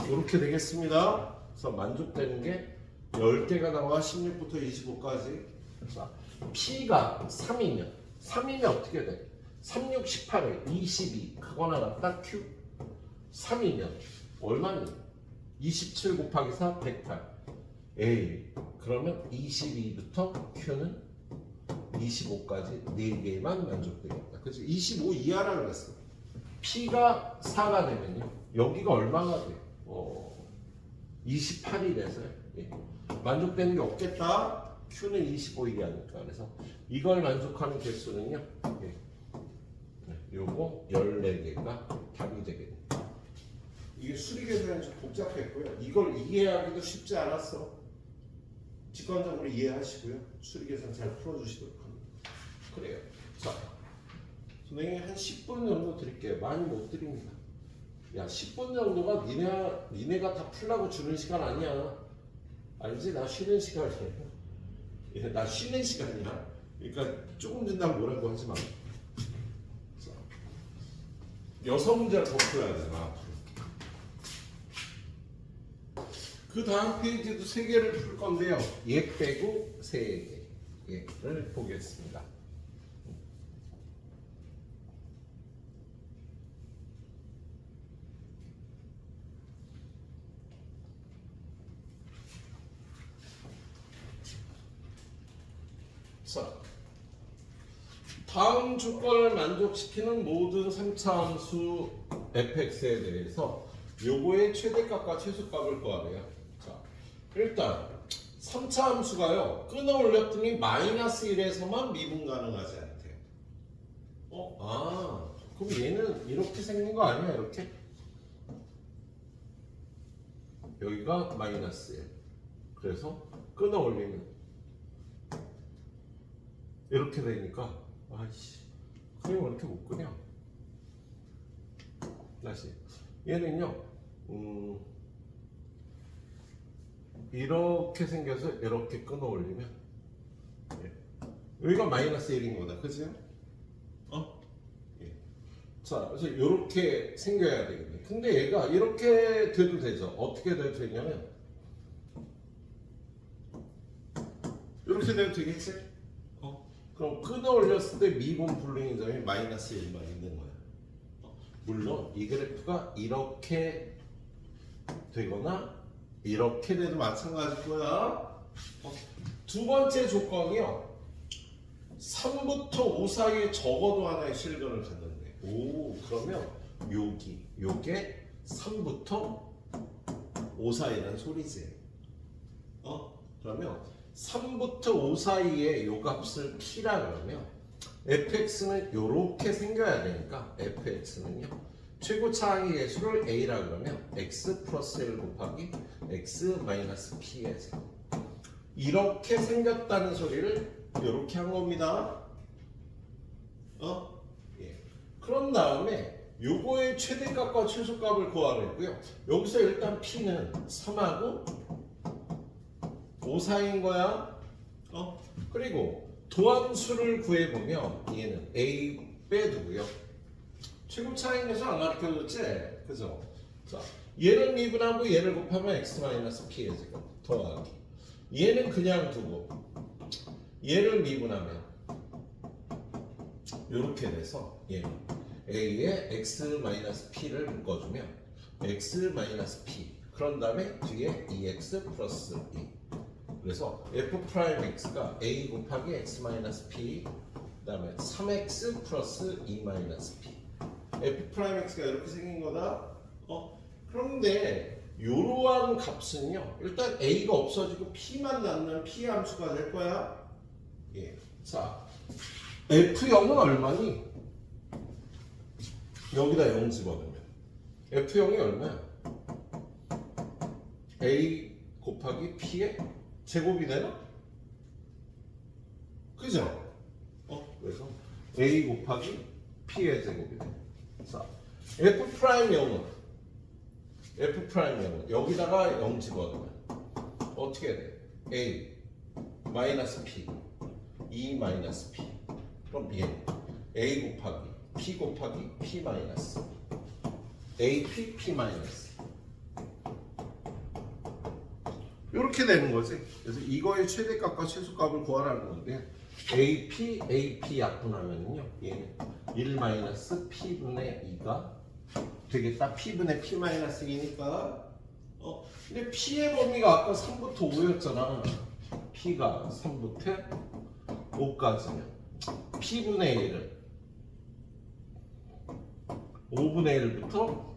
이렇게 되겠습니다. 그래서 만족되는 게 10개가 나와 16부터 25까지. 자, P가 3이면 어떻게 돼? 3, 6, 18에 22 크거나 같다 Q. 3이면 얼마니? 27 곱하기 4, 108. 그러면 22부터 Q는 25까지 4개만 만족되겠다. 그래서 25 이하라고 그랬어. P가 4가 되면요. 여기가 얼마가 돼? 28이 돼서요. 만족되는 게 없겠다. Q는 25 이하니까. 그래서 이걸 만족하는 개수는요. 요거 14개가 답이 되겠네요. 이게 수리 계산이 좀 복잡했고요. 이걸 이해하기도 쉽지 않았어. 직관적으로 이해하시고요. 수리 계산 잘 풀어주시도록 합니다. 그래요. 자, 선생님 한 10분 정도 드릴게요. 많이 못 드립니다. 야, 10분 정도가 니네가 다 풀라고 주는 시간 아니야. 알지? 나 쉬는 시간이에요. 나 쉬는 시간이야. 그러니까 조금 준다고 뭐라고 하지 마. 자, 6문제를 더 풀어야 되나 앞으로. 그 다음 페이지도 3개를 풀 건데요. 얘 빼고 3개. 예를 보겠습니다. 자, 다음 조건을 만족시키는 모든 3차 함수 fx에 대해서 요거의 최대값과 최소값을 구하래요. 자, 일단 3차 함수가요, 끊어올렸더니 마이너스 1에서만 미분 가능하지 않대요. 그럼 얘는 이렇게 생긴 거 아니야? 이렇게? 여기가 마이너스 1. 그래서 끊어올리면 이렇게 되니까 그럼 이렇게 못 그려. 다시 얘는요 이렇게 생겨서 이렇게 끊어 올리면 여기가 마이너스 1인 거다, 그죠? 자, 그래서 이렇게 생겨야 되겠네. 근데 얘가 이렇게 돼도 되죠. 어떻게 돼도 되냐면 이렇게 돼도 되겠지? 그럼 끊어 올렸을 때 미분 불능인 점이 마이너스 1만 있는 거야. 물론 이 그래프가 이렇게 되거나 이렇게 돼도 마찬가지일 거야. 두 번째 조건이요, 3부터 5 사이에 적어도 하나의 실근을 갖는데, 그러면 요게 3부터 5 사이라는 소리지. 그러면 3부터 5 사이에 요 값을 p라 그러면 fx는 요렇게 생겨야 되니까 fx는요, 최고 차항의 개수를 a라 그러면 x 플러스 1 곱하기 x 마이너스 p의 제곱, 이렇게 생겼다는 소리를 요렇게 한 겁니다. 그런 다음에 요거의 최대값과 최소값을 구하려고요. 여기서 일단 p는 3하고 5 사이인 거야. 그리고 도함수를 구해보면 얘는 a 빼두고요. 최고 차이에서 안 가르쳐줬지? 그죠? 자, 얘를 미분하고 얘를 곱하면 x-p의 제곱 더하기, 얘는 그냥 두고 얘를 미분하면 이렇게 돼서 얘는 a에 x-p를 묶어주면 x-p, 그런 다음에 뒤에 2x 플러스 2. 그래서 f'x가 a 곱하기 x-p, 그 다음에 3x 플러스 2-p. f'x가 이렇게 생긴 거다. 그런데 이러한 값은요, 일단 a가 없어지고 p만 남는 p 함수가 될 거야. 자, f0은 얼마니? 여기다 0 집어넣으면 f0이 얼마야? a 곱하기 p의 제곱이 되나? 그죠? 그래서 a 곱하기 p의 제곱이 돼. 자, f'0은 여기다가 0 집어넣으면 어떻게 돼? a 마이너스 p, 2 마이너스 p. 그럼 얘는 a 곱하기 p 곱하기 p 마이너스 ap p 마이너스, 이렇게 되는 거지. 그래서 이거의 최대값과 최소값을 구하라는 건데, AP 약분하면요, 얘는 1 마이너스 P분의 2가 되겠다. P분의 P 마이너스 2니까. 근데 P의 범위가 아까 3부터 5였잖아. P가 3부터 5까지면 P분의 1은 5분의 1부터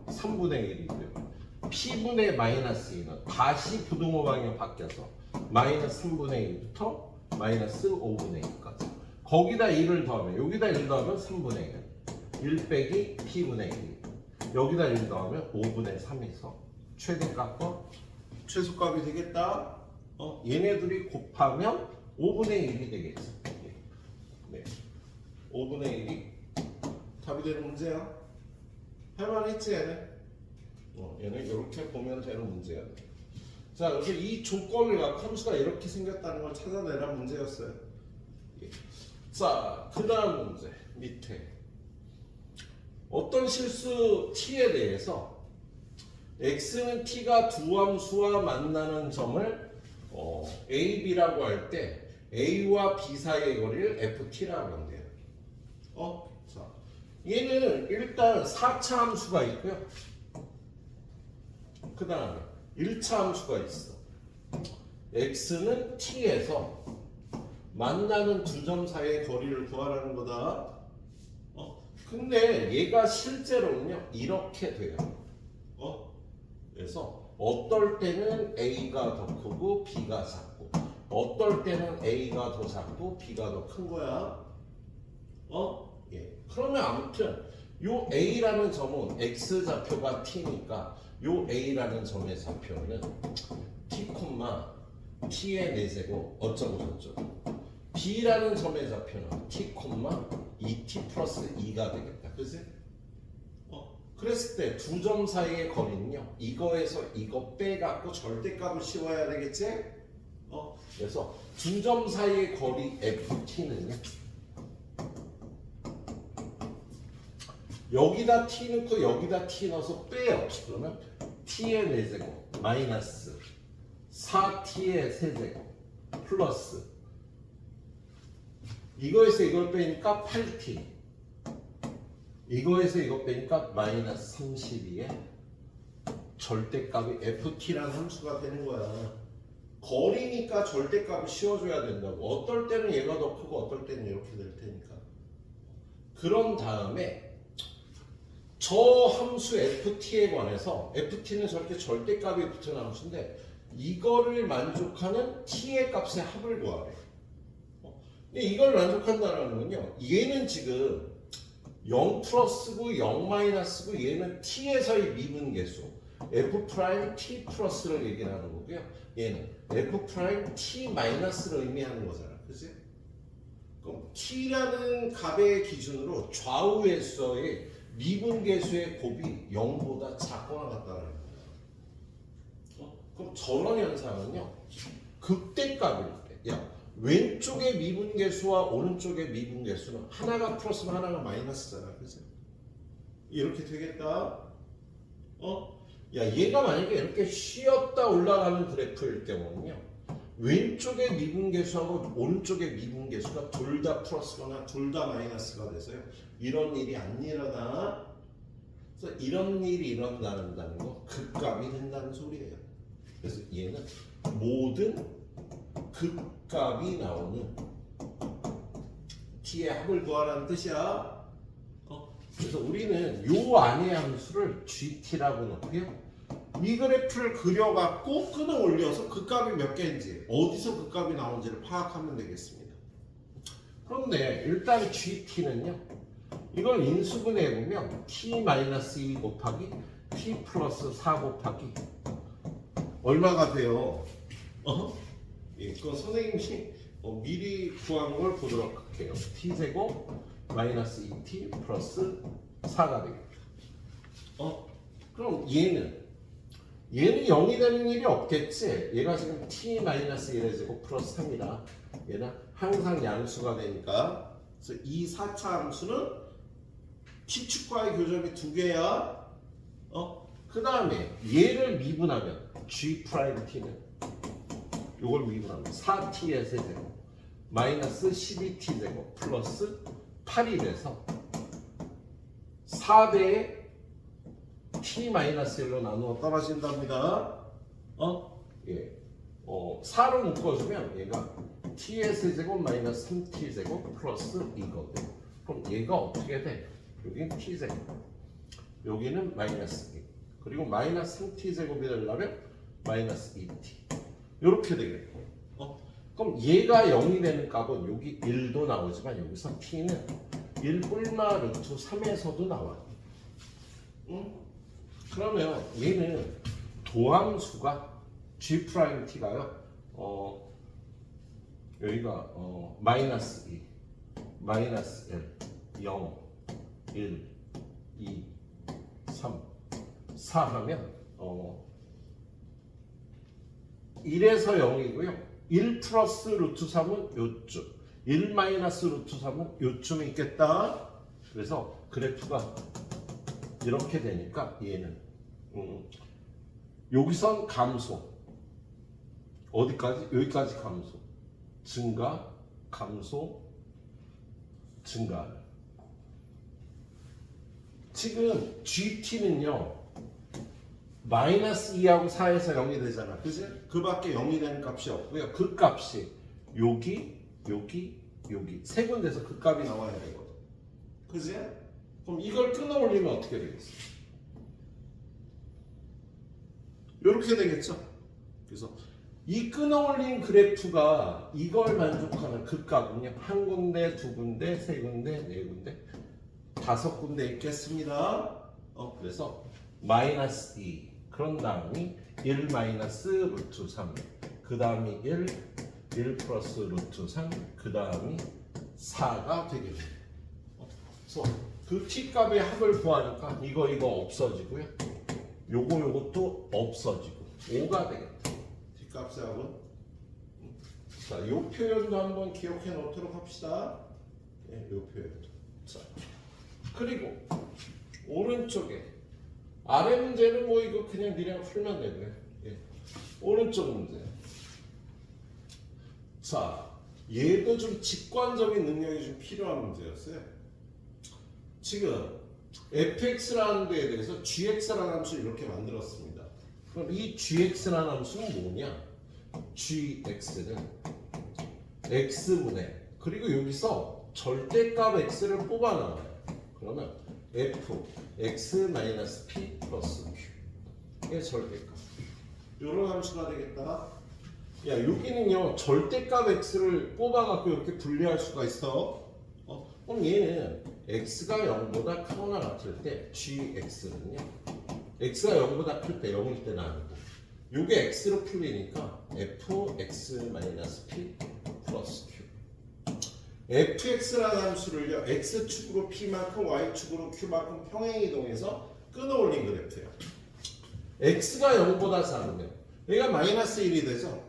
3분의 1이고요. P분의 마이너스 2는 다시 부등호 방향 바뀌어서 마이너스 3분의 1부터 마이너스 5분의 1까지. 거기다 1을 더하면, 여기다 1 더하면 3분의 1. 1 빼기 P분의 1. 여기다 1 더하면 5분의 3에서 최대값과 최소값이 되겠다. 얘네들이 곱하면 5분의 1이 되겠지. 네. 5분의 1이 답이 되는 문제야. 할만했지 얘는? 얘는 이렇게 보면 되는 문제야. 자, 그래서 이 조건을 갖고 함수가 이렇게 생겼다는 걸 찾아내라 문제였어요. 자, 그 다음 문제 밑에 어떤 실수 t에 대해서 x는 t가 두 함수와 만나는 점을 a, b라고 할 때 A와 B 사이의 거리를 FT라고 한대요. 자, 얘는 일단 4차 함수가 있고요. 그 다음에 1차 함수가 있어. x는 t에서 만나는 두 점 사이의 거리를 구하라는 거다. 근데 얘가 실제로는요 이렇게 돼요. 그래서 어떨 때는 A가 더 크고 B가 작고, 어떨 때는 A가 더 작고 B가 더 큰 거야. 예. 그러면 아무튼 요 A라는 점은 x 좌표가 t니까 요 A라는 점의 좌표는 t, t의 4제곱 어쩌고 저쩌고, B라는 점의 좌표는 t, 2t 플러스 2가 되겠다. 그치? 그랬을 때 두 점 사이의 거리는요 이거에서 이거 빼갖고 절대값을 씌워야 되겠지? 그래서 두 점 사이의 거리 FT는요 여기다 t 넣고 여기다 t 넣어서 빼요. 그러면 t의 4제곱 마이너스 4t의 세제곱 플러스 이거에서 이걸 빼니까 8t, 이거에서 이거 빼니까 마이너스 32의 절대값이 ft라는 함수가 되는 거야. 거리니까 절대값을 씌워줘야 된다고. 어떨 때는 얘가 더 크고 어떨 때는 이렇게 될 테니까. 그런 다음에 저 함수 ft에 관해서 ft는 저렇게 절대값이 붙은 함수인데 이거를 만족하는 t의 값의 합을 구하래. 근데 이걸 만족한다는 건요 얘는 지금 0 플러스고 0 마이너스고 얘는 t에서의 미분계수 f 프라임 t 플러스를 얘기하는 거고요. 얘는 f 프라임 t 마이너스를 의미하는 거잖아. 그치? 그럼 t라는 값의 기준으로 좌우에서의 미분계수의 곱이 0보다 작거나 같다는 거야. 그럼 저런 현상은요 극대값일 때, 왼쪽의 미분계수와 오른쪽의 미분계수는 하나가 플러스면 하나가 마이너스잖아. 그치? 이렇게 되겠다. 얘가 만약에 이렇게 쉬었다 올라가는 그래프일 경우는요 왼쪽의 미분계수하고 오른쪽의 미분계수가 둘 다 플러스거나 둘 다 마이너스가 돼서요 이런 일이 안 일어나. 그래서 이런 일이 일어난다는 거 극값이 된다는 소리예요. 그래서 얘는 모든 극값이 나오는 t의 합을 구하라는 뜻이야. 그래서 우리는 요 안의 함수를 gt라고 놓고요 이 그래프를 그려갖고 끌어올려서 극값이 몇 개인지 어디서 극값이 나오는지를 파악하면 되겠습니다. 그런데 일단 gt는요 이걸 인수분해 보면 t-2 곱하기 t 플러스 4 곱하기 얼마가 돼요? 예, 그건 선생님이 미리 구한 걸 보도록 할게요. t제곱 마이너스 2t 플러스 4가 되겠다. 그럼 얘는 0이 되는 일이 없겠지. 얘가 지금 t 마이너스 1의 제곱 플러스 3이라 얘는 항상 양수가 되니까. 그래서 이 4차 함수는 t축과의 교점이 2개야. 그 다음에 얘를 미분하면 g 프라임 t는 요걸 미분하면 4t의 세제곱 마이너스 12t제곱 플러스 8이 돼서 4배의 t-1로 나누어 떨어진답니다. 예. 4로 묶어주면 얘가 t의 세제곱 마이너스 3t제곱 플러스 이거든. 그럼 얘가 어떻게 돼? 여기는 t제곱, 여기는 마이너스 2, 그리고 마이너스 3t제곱이 되려면 마이너스 2t 이렇게 되겠고. 그럼 얘가 0이 되는 값은 여기 1도 나오지만 여기서 t는 1 뿔마 루트 3에서도 나와. 그러면 얘는 도함수가 g 프라임 t가요. 여기가 마이너스 2, 마이너스 1, 0, 1, 2, 3, 4 하면 1에서 0이고요. 1 플러스 루트 3은 요쯤, 1 마이너스 루트 3은 요쯤 있겠다. 그래서 그래프가 이렇게 되니까 얘는 여기선 감소, 어디까지? 여기까지 감소, 증가, 감소, 증가. 지금 GT는요 마이너스 2하고 4에서 0이 되잖아, 그지? 그 밖에 0이 되는 값이 없고요. 그 값이 여기 세 군데서 그 값이 나와야 되거든, 그지? 그럼 이걸 끊어 올리면 어떻게 되겠어? 이렇게 되겠죠. 그래서 이 끊어 올린 그래프가 이걸 만족하는 그 값은요 한 군데, 두 군데, 세 군데, 네 군데, 다섯 군데 있겠습니다. 그래서 마이너스 2, 그런 다음이 1 마이너스 루트 3, 그 다음이 1 플러스 루트 3, 그 다음이 4가 되겠네요. 그래서 그 t 값의 합을 구하니까 이거 없어지고요. 요것도 없어지고 5가 되겠다. t 값의 합은. 자, 이 표현도 한번 기억해 놓도록 합시다. 이 표현도. 자, 그리고 오른쪽에 아래 문제는 뭐 이거 그냥 니랑 풀면 되고요. 오른쪽 문제. 자, 얘도 좀 직관적인 능력이 좀 필요한 문제였어요. 지금 fx라는 데에 대해서 gx라는 함수를 이렇게 만들었습니다. 그럼 이 gx라는 함수는 뭐냐? gx는 x분의, 그리고 여기서 절대값 x를 뽑아 나와요. 그러면 f x-p 플러스 q, 이게 절대값. 이런 함수가 되겠다. 야, 여기는요 절대값 x를 뽑아갖고 이렇게 분리할 수가 있어. 그럼 얘는 x가 0보다 크거나 같을 때 gx는요 x가 0보다 클 때 0일 때는 아니고 요게 x로 풀리니까 fx-p 플러스 q. fx라는 함수를요 x축으로 p만큼 y축으로 q만큼 평행이동해서 끊어올린 그래프예요. x가 0보다 작으면 얘가 마이너스 1이 되죠.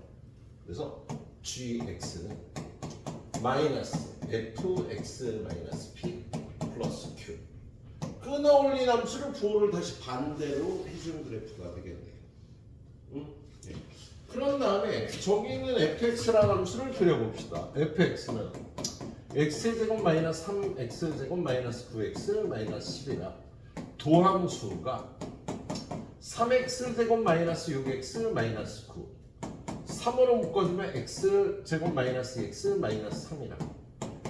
그래서 gx는 마이너스 fx-p 플러스 q. 끊어올린 함수를 부호를 다시 반대로 해주는 그래프가 되겠네요. 네. 그런 다음에 저기는 fx라는 함수를 그려봅시다. fx는 x제곱 마이너스 3x제곱 마이너스 9x 마이너스 10이라 도함수가 3x제곱 마이너스 6x 마이너스 9, 3으로 묶어주면 x제곱 마이너스 x 마이너스 3이라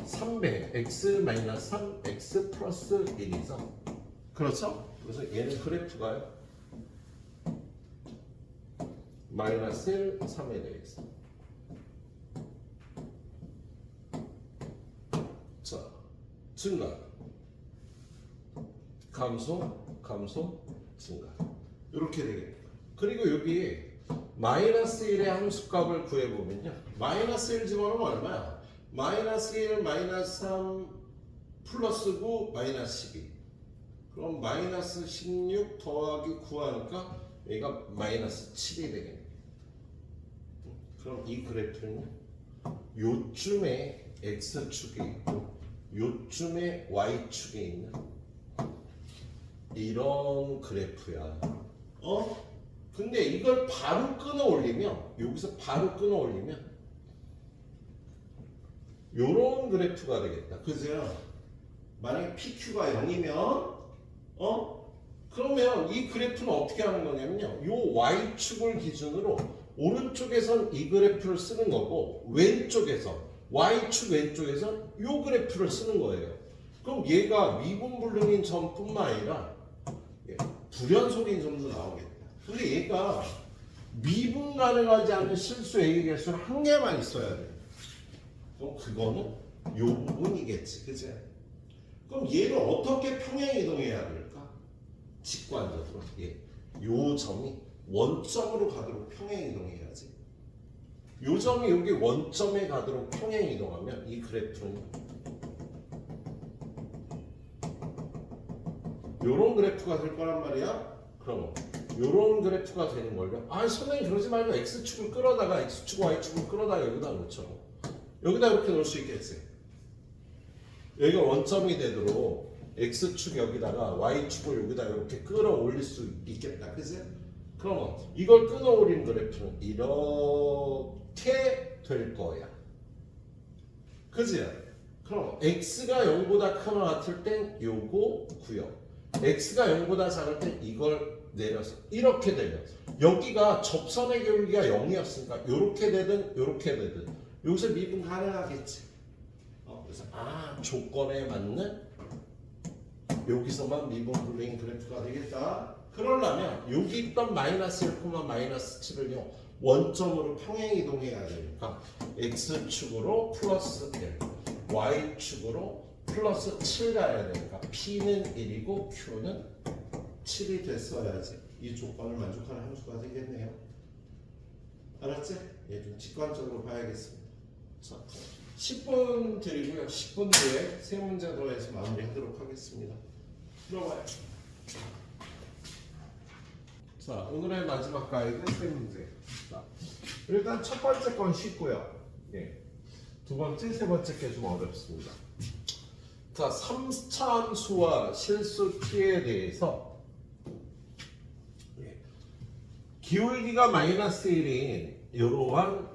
3배 x 마이너스 3 x 플러스 1이죠. 그렇죠? 그래서 얘는 그래프가요 마이너스 1, 3에 대해서. 자, 증가, 감소, 증가. 이렇게 되겠다. 그리고 여기 마이너스 1의 함수값을 구해보면요. 마이너스 1 집어넣으면 얼마야? 마이너스 1, 마이너스 3, 플러스 9, 마이너스 12. 그럼 마이너스 16 더하기 9 하니까 여기가 마이너스 7이 되겠네요. 그럼 이 그래프는요. 요쯤에 x축이 있고 요쯤에 y축이 있는 이런 그래프야. 근데 이걸 바로 끊어 올리면, 여기서 바로 끊어 올리면 요런 그래프가 되겠다. 그죠? 만약에 PQ가 0이면 그러면 이 그래프는 어떻게 하는 거냐면요. 요 Y축을 기준으로 오른쪽에선 이 그래프를 쓰는 거고 왼쪽에서 Y축 왼쪽에선 요 그래프를 쓰는 거예요. 그럼 얘가 미분불능인 점뿐만 아니라 불연속인 점도 나오겠다. 근데 얘가 미분 가능하지 않은 실수 A의 개수는 한 개만 있어야 돼. 그럼 그거는 요 부분이겠지, 그치? 그럼 얘를 어떻게 평행 이동해야 될까? 직관적으로 요 점이 원점으로 가도록 평행 이동해야지. 요 점이 여기 원점에 가도록 평행 이동하면 이 그래프는 요런 그래프가 될 거란 말이야. 그럼 요런 그래프가 되는 걸요. 선생님 그러지 말고 x축을 끌어다가 x축 y축을 끌어다가 여기다 놓죠. 여기다 이렇게 놓을 수 있겠지. 여기가 원점이 되도록 x축 여기다가 y축을 여기다 이렇게 끌어올릴 수 있겠다. 그치? 그러면 이걸 끌어올린 그래프는 이렇게 될 거야. 그지? 그럼 x가 0보다 크거나 같을 땐 요거 구역, x가 0보다 작을 땐 이걸 내려서 이렇게 되면 여기가 접선의 기울기가 0이었으니까 요렇게 되든 요렇게 되든 여기서 미분 가능하겠지. 그래서 조건에 맞는 여기서만 미분 불리인 그래프가 되겠다. 그러려면 여기 있던 마이너스 1, 마이너스 7을요 원점으로 평행 이동해야 되니까 x축으로 플러스 1, y축으로 플러스 7 가야 되니까 p는 1이고 q는 7이 됐어야지 이 조건을 만족하는 함수가 되겠네요. 알았지? 좀 직관적으로 봐야겠습니다. 자, 10분 드리고요. 10분 뒤에 세 문제 더 해서 마무리하도록 하겠습니다. 들어봐요. 자, 오늘의 마지막 가이드 세 문제. 자, 일단 첫 번째 건 쉽고요. 두 번째, 세 번째 게 좀 어렵습니다. 자, 3차 함수와 실수 t에 대해서 기울기가 마이너스 1인 이러한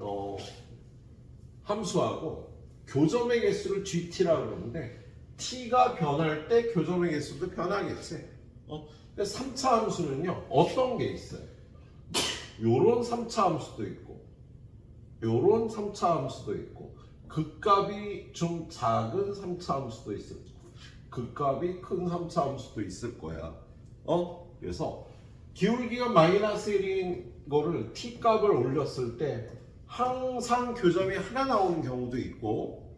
함수하고 교점의 개수를 GT라고 그러는데 t가 변할 때 교점의 개수도 변하겠지. 3차 함수는요 어떤 게 있어요? 요런 3차 함수도 있고 요런 3차 함수도 있고 극값이 좀 작은 3차 함수도 있을 거고 극값이 큰 3차 함수도 있을 거야. 그래서 기울기가 마이너스 1인 거를 t값을 올렸을 때 항상 교점이 하나 나오는 경우도 있고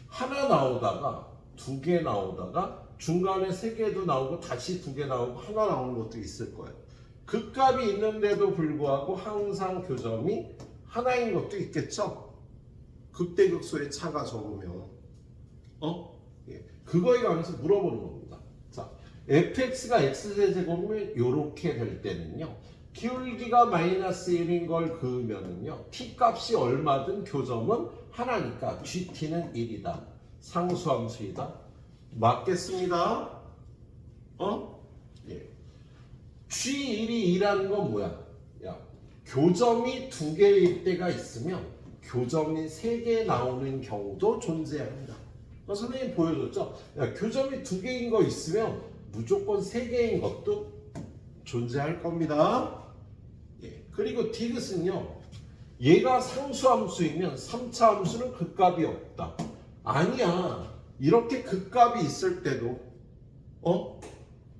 하나 나오다가 두 개 나오다가 중간에 세 개도 나오고 다시 두 개 나오고 하나 나오는 것도 있을 거예요. 극값이 있는데도 불구하고 항상 교점이 하나인 것도 있겠죠. 극대극소의 차가 적으면 그거에 관해서 물어보는 겁니다. 자, fx가 x제곱이면 이렇게 될 때는요 기울기가 마이너스 1인 걸 그으면은요 t값이 얼마든 교점은 하나니까 gt는 1이다. 상수함수이다. 맞겠습니다. G1이 2라는 건 뭐야? 교점이 두 개일 때가 있으면 교점이 세 개 나오는 경우도 존재합니다. 선생님이 보여줬죠? 교점이 두 개인 거 있으면 무조건 세 개인 것도 존재할 겁니다. 그리고 디귿은요 얘가 상수함수이면 3차 함수는 극값이 없다. 아니야. 이렇게 극값이 있을 때도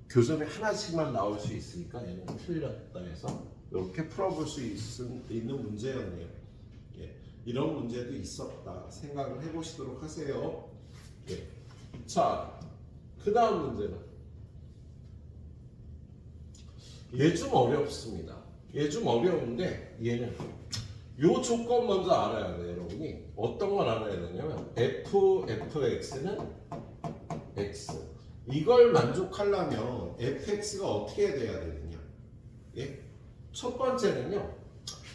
교점이 하나씩만 나올 수 있으니까 얘는 틀렸다 해서 이렇게 풀어볼 수 있는 문제였네요. 이런 문제도 있었다 생각을 해보시도록 하세요. 자, 그 다음 문제는 얘 좀 어렵습니다. 얘 좀 어려운데 얘는 요 조건 먼저 알아야 돼요. 여러분이 어떤 걸 알아야 되냐면 fx는 x 이걸 만족하려면 fx가 어떻게 돼야 되느냐. 첫 번째는요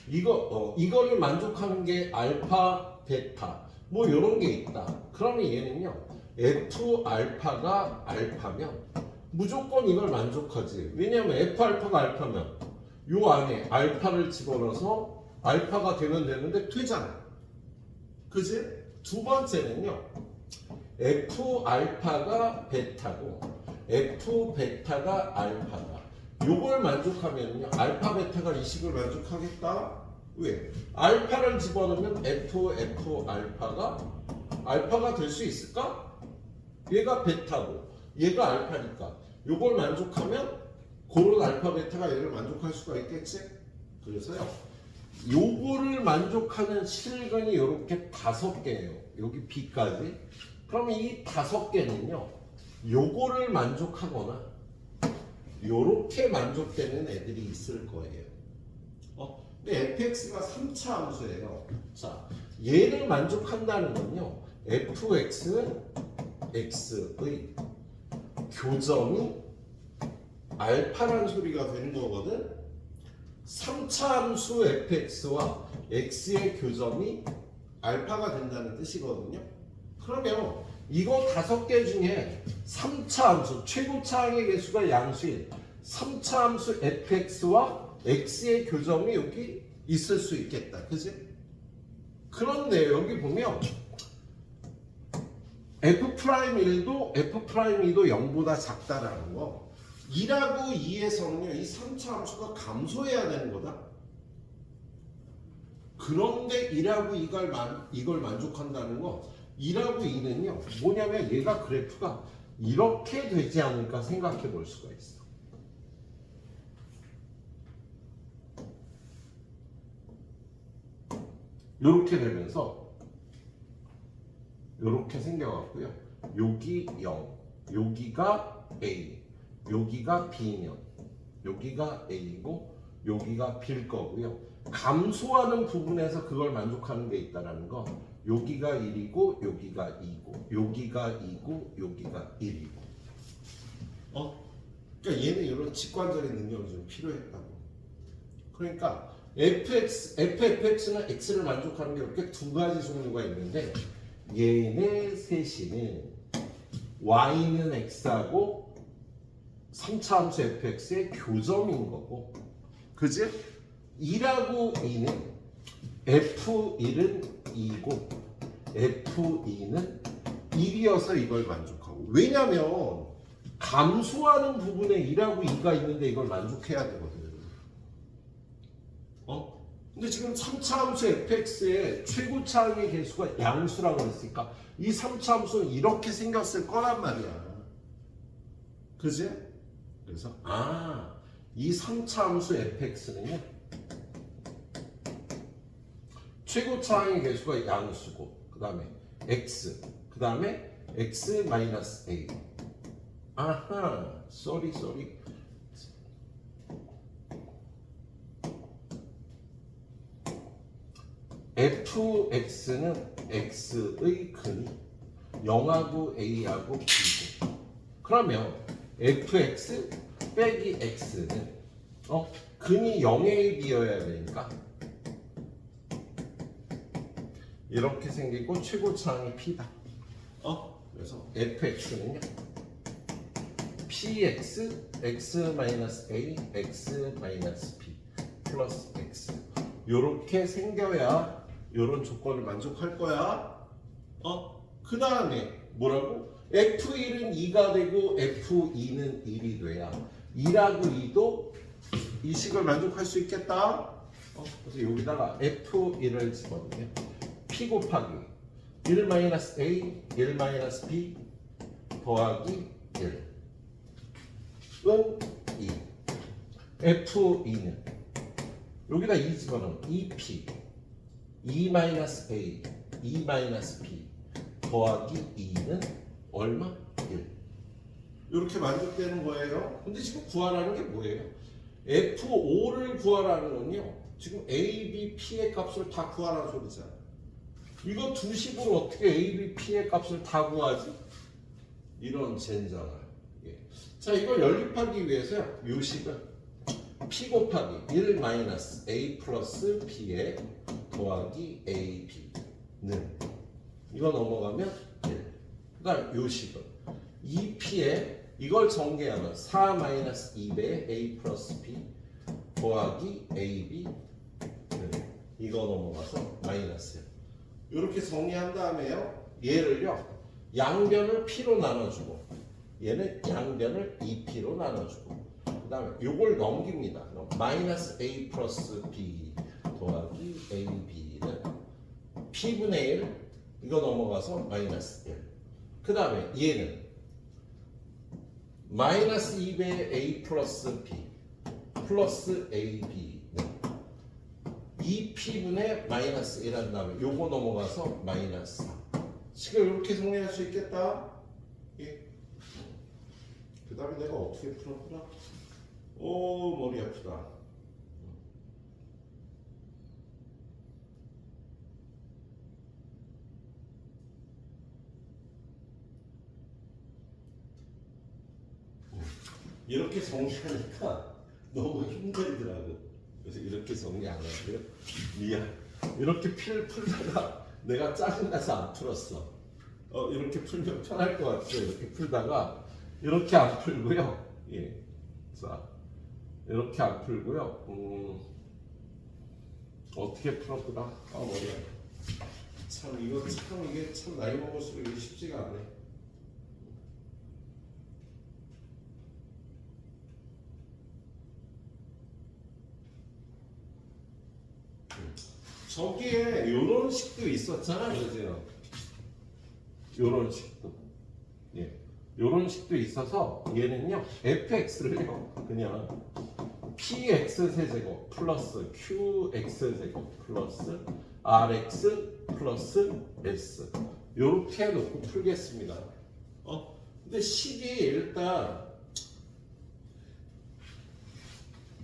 이거를 만족하는 게 알파, 베타 뭐 이런 게 있다. 그러면 얘는요 f 알파가 알파면 무조건 이걸 만족하지. 왜냐하면 f 알파가 알파면 요 안에 알파를 집어넣어서 알파가 되면 되는데 되잖아. 그지? 두 번째는요 f 알파가 베타고 f 베타가 알파다. 요걸 만족하면요 알파 베타가 이 식을 만족하겠다. 왜? 알파를 집어넣으면 f 알파가 될 수 있을까? 얘가 베타고 얘가 알파니까 요걸 만족하면 그런 알파 베타가 얘를 만족할 수가 있겠지? 그래서요 요거를 만족하는 실근이 이렇게 5개예요. 여기 B까지. 그러면 이 5개는요 요거를 만족하거나 요렇게 만족되는 애들이 있을 거예요. 근데 fx가 3차 함수예요. 자, 얘를 만족한다는 건요 fx는 x의 교점이 알파라는 소리가 되는 거거든. 3차 함수 fx와 x의 교점이 알파가 된다는 뜻이거든요. 그러면 이거 5개 중에 3차 함수, 최고차항의 개수가 양수인 3차 함수 fx와 x의 교점이 여기 있을 수 있겠다. 그지? 그런데 여기 보면 F'1도 F'2도 0보다 작다라는 거. 2라고 2에서는요, 이 3차 함수가 감소해야 되는 거다. 그런데 2라고 이걸 만족한다는 거. 2라고 2는요, 뭐냐면 얘가 그래프가 이렇게 되지 않을까 생각해 볼 수가 있어. 이렇게 되면서 이렇게 생겨갖고요. 여기 0, 여기가 A, 여기가 B면 여기가 A고 여기가 B일 거고요. 감소하는 부분에서 그걸 만족하는 게 있다라는 거. 여기가 1이고 여기가 2고 여기가 2고 여기가 1이고. 그러니까 얘는 이런 직관적인 능력이 좀 필요했다고. 그러니까 FFX는 X를 만족하는 게 이렇게 두 가지 종류가 있는데 얘네 셋이는 Y는 X하고 3차 함수 FX의 교점인 거고, 그지? 2라고 2는 F1은 2고 F2는 1이어서 이걸 만족하고. 왜냐면 감소하는 부분에 2라고 2가 있는데 이걸 만족해야 되거든. 근데 지금 3차 함수 fx의 최고차항의 개수가 양수라고 했으니까 이 3차 함수는 이렇게 생겼을 거란 말이야. 그지? 그래서 이 3차 함수 fx는요, 최고차항의 개수가 양수고, 그 다음에 x, 그 다음에 x-a. 쏘리. fx는 x의 근이 0하고 a하고 b고, 그러면 fx 빼기 x는 근이 0에 b여야 되니까 이렇게 생기고 최고차항이 p다. 그래서 fx는요 px x-a x-b 플러스 x 요렇게 생겨야 요런 조건을 만족할 거야. 그 다음에 뭐라고? F1은 2가 되고 F2는 1이 돼야 2라고 2도 이 식을 만족할 수 있겠다. 그래서 여기다가 F1을 집어넣으면 P 곱하기 1-A, 1-B 더하기 1은 2. F2는 여기다 2 집어넣으면 2P 2-A, 2-B 더하기 2는 얼마? 1. 이렇게 만족되는 거예요. 근데 지금 구하라는 게 뭐예요? F5를 구하라는 건요, 지금 A, B, P의 값을 다 구하라는 소리잖아. 이거 두 식으로 어떻게 A, B, P의 값을 다 구하지? 이런 젠장을. 자, 이걸 연립하기 위해서요, 이 식은 P 곱하기 1-A 플러스 B에 더하기 AB는 이거 넘어가면 1. 그 다음 요 식은 2P에 이걸 전개하면 4-2배 A 플러스 B 더하기 AB는 이거 넘어가서 마이너스 1. 이렇게 정리한 다음에요, 얘를요 양변을 P로 나눠주고 얘는 양변을 2P로 나눠주고 그 다음에 요걸 넘깁니다. 그럼 마이너스 A 플러스 B 더하기 AB는 P분의 1 이거 넘어가서 마이너스 1. 그 다음에 얘는 마이너스 2배 A 플러스 B 플러스 AB는 2P분의 마이너스 1 한 다음에 요거 넘어가서 마이너스 4. 지금 이렇게 정리할 수 있겠다. 그 다음에 내가 어떻게 풀었더라? 오, 머리 아프다. 이렇게 정리하니까 너무 힘들더라고. 그래서 이렇게 정리 안 하고요. 미안. 이렇게 풀다가 내가 짜증나서 안 풀었어. 이렇게 풀면 편할 것 같죠. 이렇게 풀다가 이렇게 안 풀고요. 자, 이렇게 안 풀고요. 어떻게 풀었더라? 머리야. 참 이게 참 나이 먹을수록 이게 쉽지가 않네. 저기에 요런 식도 있었잖아, 그죠? 요런 식도. 예. 요런 식도 있어서 얘는요, fx를요, 그냥 px 세제곱 플러스 qx 제곱 플러스 rx 플러스 s 요렇게 놓고 풀겠습니다. 근데 식이 일단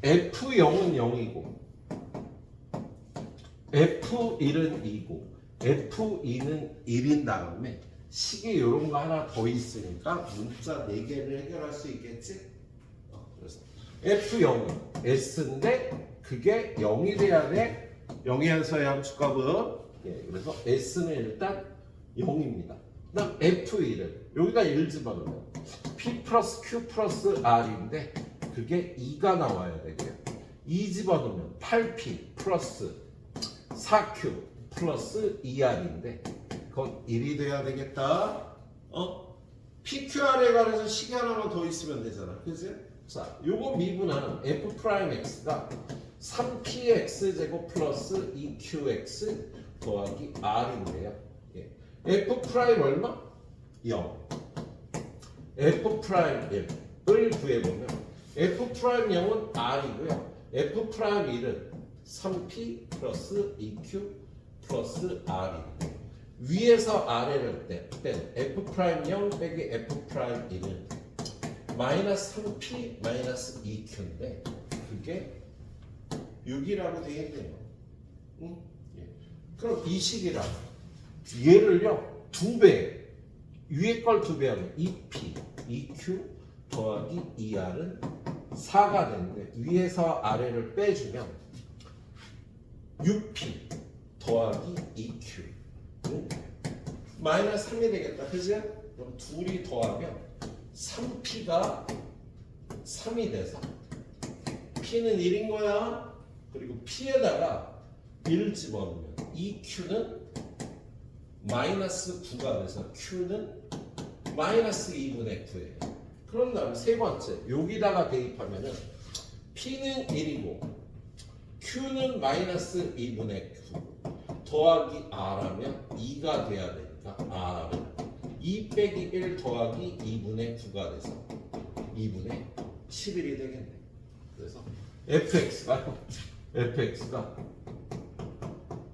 f0은 0이고 f1은 2고 f2는 1인 다음에 식이 이런 거 하나 더 있으니까 문자 4개를 해결할 수 있겠지? 그래서 f0은 s인데 그게 0이 돼야 돼. 0이어서의 함수값은 그래서 s는 일단 0입니다. 그 다음 f1은 여기다 1 집어넣으면 p 플러스 q 플러스 r인데 그게 2가 나와야 되고요. 2 집어넣으면 8p 플러스 4q 플러스 2r인데 그건 1이 돼야 되겠다. PQR에 관해서 식이 하나만 더 있으면 되잖아. 그치? 자, 요거 미분하는 f'x가 3px 제곱 플러스 2qx 더하기 r인데요. 예. f' 얼마? 0. f'1을 구해보면 f'0은 r이고요. f'1은 3p 플러스 2q 플러스 r입니다. 위에서 아래를 뺀 f'0 빼기 f'1은 마이너스 3p 마이너스 2q인데 그게 6이라고 되어 있네요. 응? 예. 그럼 이 식이랑 얘를요 2배 위에 걸 2배 하면 2p 2q 더하기 2r은 4가 되는데 위에서 아래를 빼주면 6p 더하기 2q 마이너스 3이 되겠다. 그지? 그럼 둘이 더하면 3p가 3이 돼서 p는 1인 거야. 그리고 p에다가 1 집어넣으면 2q는 마이너스 9가 돼서 q는 마이너스 2분의 9예요. 그런 다음에 세 번째 여기다가 대입하면은 p는 1이고 q는 마이너스 2분의 9 더하기 r하면 2가 돼야 되니까 r은 2 빼기 1 더하기 2분의 9가 돼서 2분의 11이 되겠네. 그래서 fx가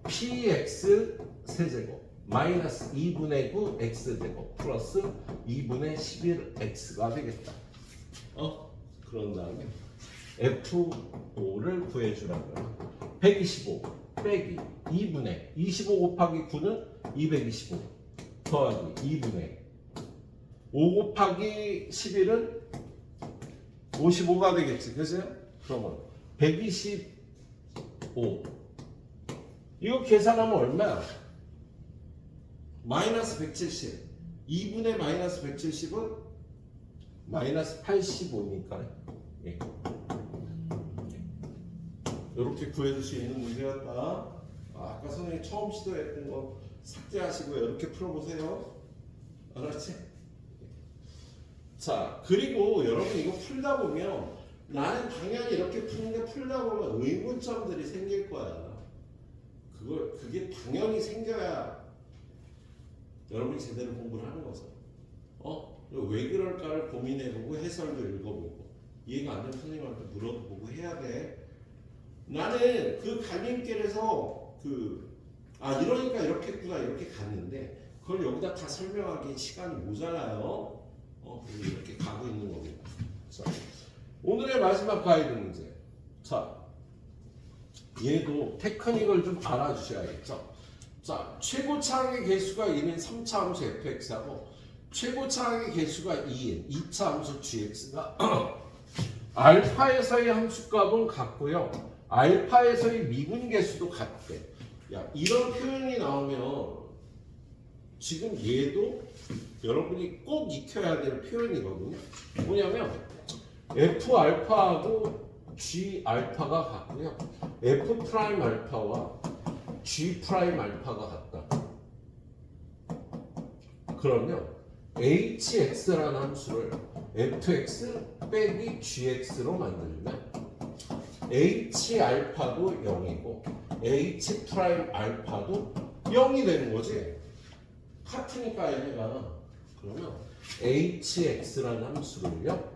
px 세제곱 마이너스 2분의 9 x제곱 플러스 2분의 11 x가 되겠다. 그런 다음에 f5를 구해주라면 125 빼기 2분의 25 곱하기 9는 225 더하기 2분의 5 곱하기 11은 55가 되겠지. 그죠? 그러면 125 이거 계산하면 얼마야? 마이너스 170 2분의 마이너스 170은 마이너스 85니까 예. 이렇게 구해줄 수 있는 문제였다. 아까 선생님이 처음 시도했던 거 삭제하시고 이렇게 풀어보세요. 알았지? 자, 그리고 여러분 이거 풀다 보면 나는 당연히 이렇게 푸는데 풀다 보면 의문점들이 생길 거야. 그게 당연히 생겨야 여러분이 제대로 공부를 하는 거죠. 왜 그럴까를 고민해보고 해설도 읽어보고 이해가 안 되면 선생님한테 물어보고 해야 돼. 나는 그 갈림길에서 이러니까 이렇게 했구나 이렇게 갔는데 그걸 여기다 다 설명하기 시간이 모자라요. 이렇게 가고 있는 겁니다. 자, 오늘의 마지막 가이드 문제. 자, 얘도 테크닉을 좀 알아주셔야겠죠. 자, 최고 차항의 개수가 1인 3차 함수 fx하고 최고 차항의 개수가 2인 2차 함수 gx가 알파에서의 함수값은 같고요. 알파에서의 미분 개수도 같대. 야, 이런 표현이 나오면 지금 얘도 여러분이 꼭 익혀야 될 표현이거든요. 뭐냐면 f 알파하고 g 알파가 같고요. f 프라임 알파와 g 프라임 알파가 같다. 그러면 hx라는 함수를 fx 빼기 gx로 만들면 H 알파도 0이고 H 프라임 알파도 0이 되는 거지. 같으니까 얘네가. 그러면 hx라는 함수를요.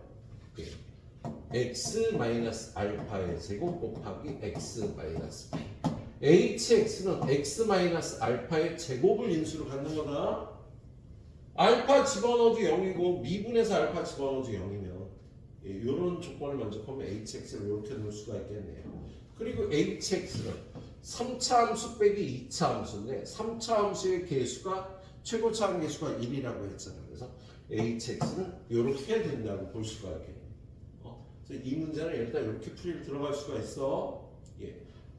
x 마이너스 알파의 제곱 곱하기 x 마이너스 p. hx는 x 마이너스 알파의 제곱을 인수로 갖는 거다. 알파 집어넣어도 0이고 미분해서 알파 집어넣어도 0이면 이런 조건을 만족하면 hx를 이렇게 넣을 수가 있겠네요. 그리고 hx는 3차 함수 빼기 2차 함수인데 3차 함수의 개수가 최고차 함 개수가 1이라고 했잖아요. 그래서 hx는 이렇게 해야 된다고 볼 수가 있겠네요. 그래서 이 문제는 일단 이렇게 풀이를 들어갈 수가 있어. 예.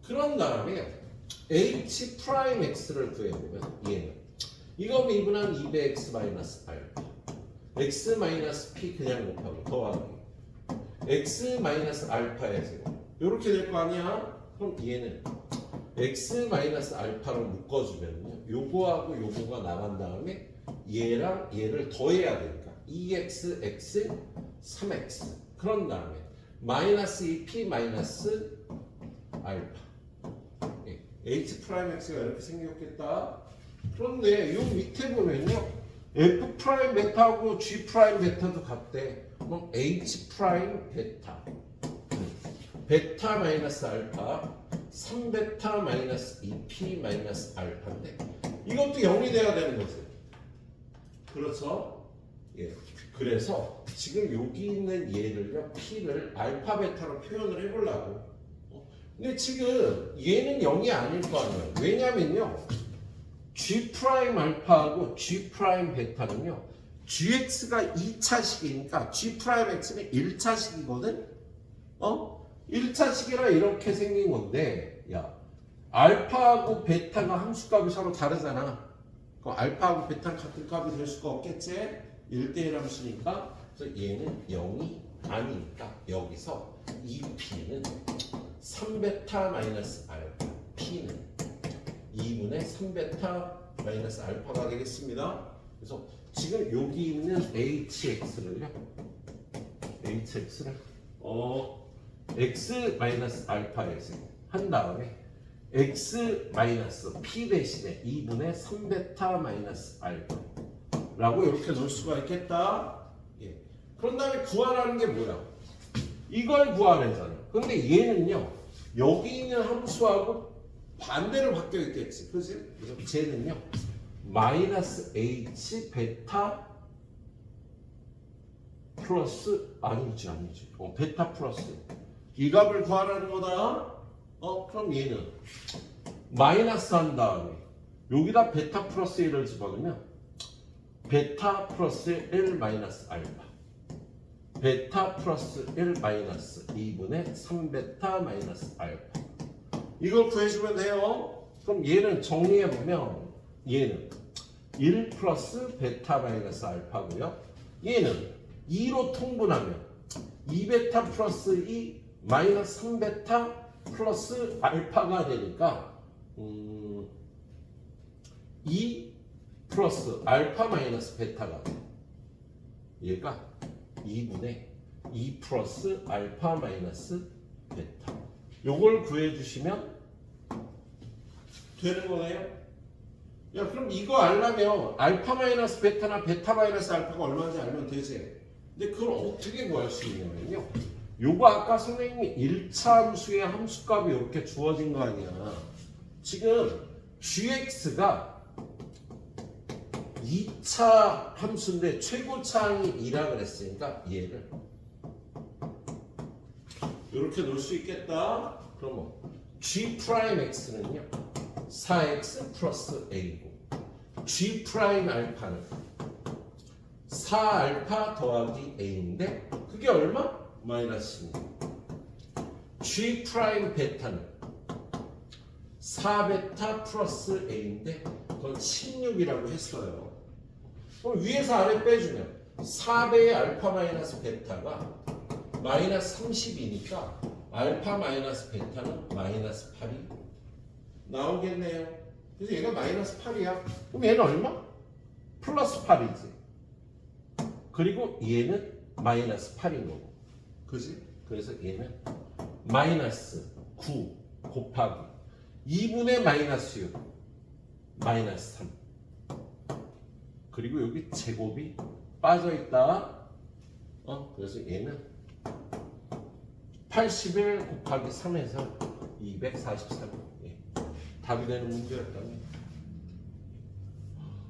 그런 다음에 h 프라임 x를 구해보면 얘는 이거 미분한 200x 마이너스 알파 x 마이너스 p 그냥 곱하기 더하기 x 마이너스 알파의 제곱 이렇게 될 거 아니야? 그럼 얘는 x 마이너스 알파를 묶어주면요 요거하고 요거가 나간 다음에 얘랑 얘를 더해야 되니까 2x x 3x 그런 다음에 마이너스 2p 마이너스 알파 h 프라임 x가 이렇게 생겼겠다. 그런데 요 밑에 보면요 f 프라임 베타하고 g 프라임 베타도 같대. 그럼 h 프라임 베타 베타 마이너스 알파 3베타 마이너스 2p 마이너스 알파인데 이것도 0이 돼야 되는 거지. 그렇죠? 예. 그래서 지금 여기 있는 얘를요 p를 알파 베타로 표현을 해보려고. 근데 지금 얘는 0이 아닐 거 아니에요. 왜냐면요 g 프라임 알파하고 g 프라임 베타는요 gx가 2차식이니까 g 프라임 x는 1차식이거든. 1차식이라 이렇게 생긴 건데 야 알파하고 베타가 함수값이 서로 다르잖아. 그럼 알파하고 베타는 같은 값이 될 수가 없겠지. 1대1 함수니까. 그래서 얘는 0이 아니니까 여기서 2p는 3베타 마이너스 알파 p는 2분의 3베타 마이너스 알파가 되겠습니다. 그래서 지금 여기 있는 hx를요 hx를 x 마이너스 알파에서 한 다음에 x 마이너스 p 대신에 2분의 3베타 마이너스 알파라고 이렇게 넣을 수가 있겠다. 예. 그런 다음에 구하라는 게 뭐야? 이걸 구하래잖아. 근데 얘는요 여기 있는 함수하고 반대로 바뀌어 있겠지. 그지? 그래서 쟤는요 마이너스 h 베타 플러스 아니지 베타 플러스 이 값을 구하라는 거다. 그럼 얘는 마이너스 한 다음에 여기다 베타 플러스 1을 집어넣으면 베타 플러스 1 마이너스 알파 베타 플러스 1 마이너스 2분의 3베타 마이너스 알파 이걸 구해주면 돼요. 그럼 얘는 정리해보면 얘는 1 플러스 베타 마이너스 알파고요. 얘는 2로 통분하면 2베타 플러스 2 마이너스 3베타 플러스 알파가 되니까 2 플러스 알파 마이너스 베타가 돼. 얘가 2분의 2 플러스 알파 마이너스 베타 요걸 구해주시면 되는 거네요. 야 그럼 이거 알려면 알파 마이너스 베타나 베타 마이너스 알파가 얼마인지 알면 되지. 근데 그걸 어떻게 구할 수 있냐면요 요거 아까 선생님이 1차 함수의 함수값이 이렇게 주어진 거 아니야. 지금 gx가 2차 함수인데 최고차항이 2라 그랬으니까 얘를 이렇게 놓을 수 있겠다. 그러면 g 프라임 x는요 4x 플러스 a고 g 프라임 알파는 4알파 더하기 a인데 그게 얼마? 마이너스 16. g 프라임 베타는 4베타 플러스 a인데 그건 16이라고 했어요. 그럼 위에서 아래 빼주면 4배의 알파 마이너스 베타가 마이너스 30이니까 알파 마이너스 베타는 마이너스 8이 나오겠네요. 그래서 얘가 마이너스 8이야. 그럼 얘는 얼마? 플러스 8이지. 그리고 얘는 마이너스 8인 거고. 그지? 그래서 얘는 마이너스 9 곱하기 2분의 마이너스 6 마이너스 3 그리고 여기 제곱이 빠져있다. 그래서 얘는 81 곱하기 3에서 243 답이 되는 문제였다니.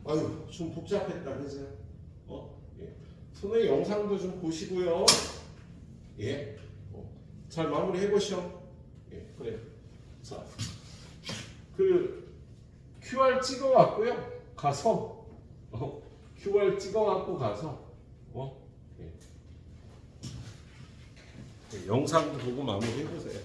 아유 좀 복잡했다 그죠? 예. 선생님 영상도 좀 보시고요. 예. 잘 마무리 해보시오. 예, 그래. 자, 그 QR 찍어갖고요. 가서 QR 찍어갖고 가서 예. 영상도 보고 마무리 해보세요.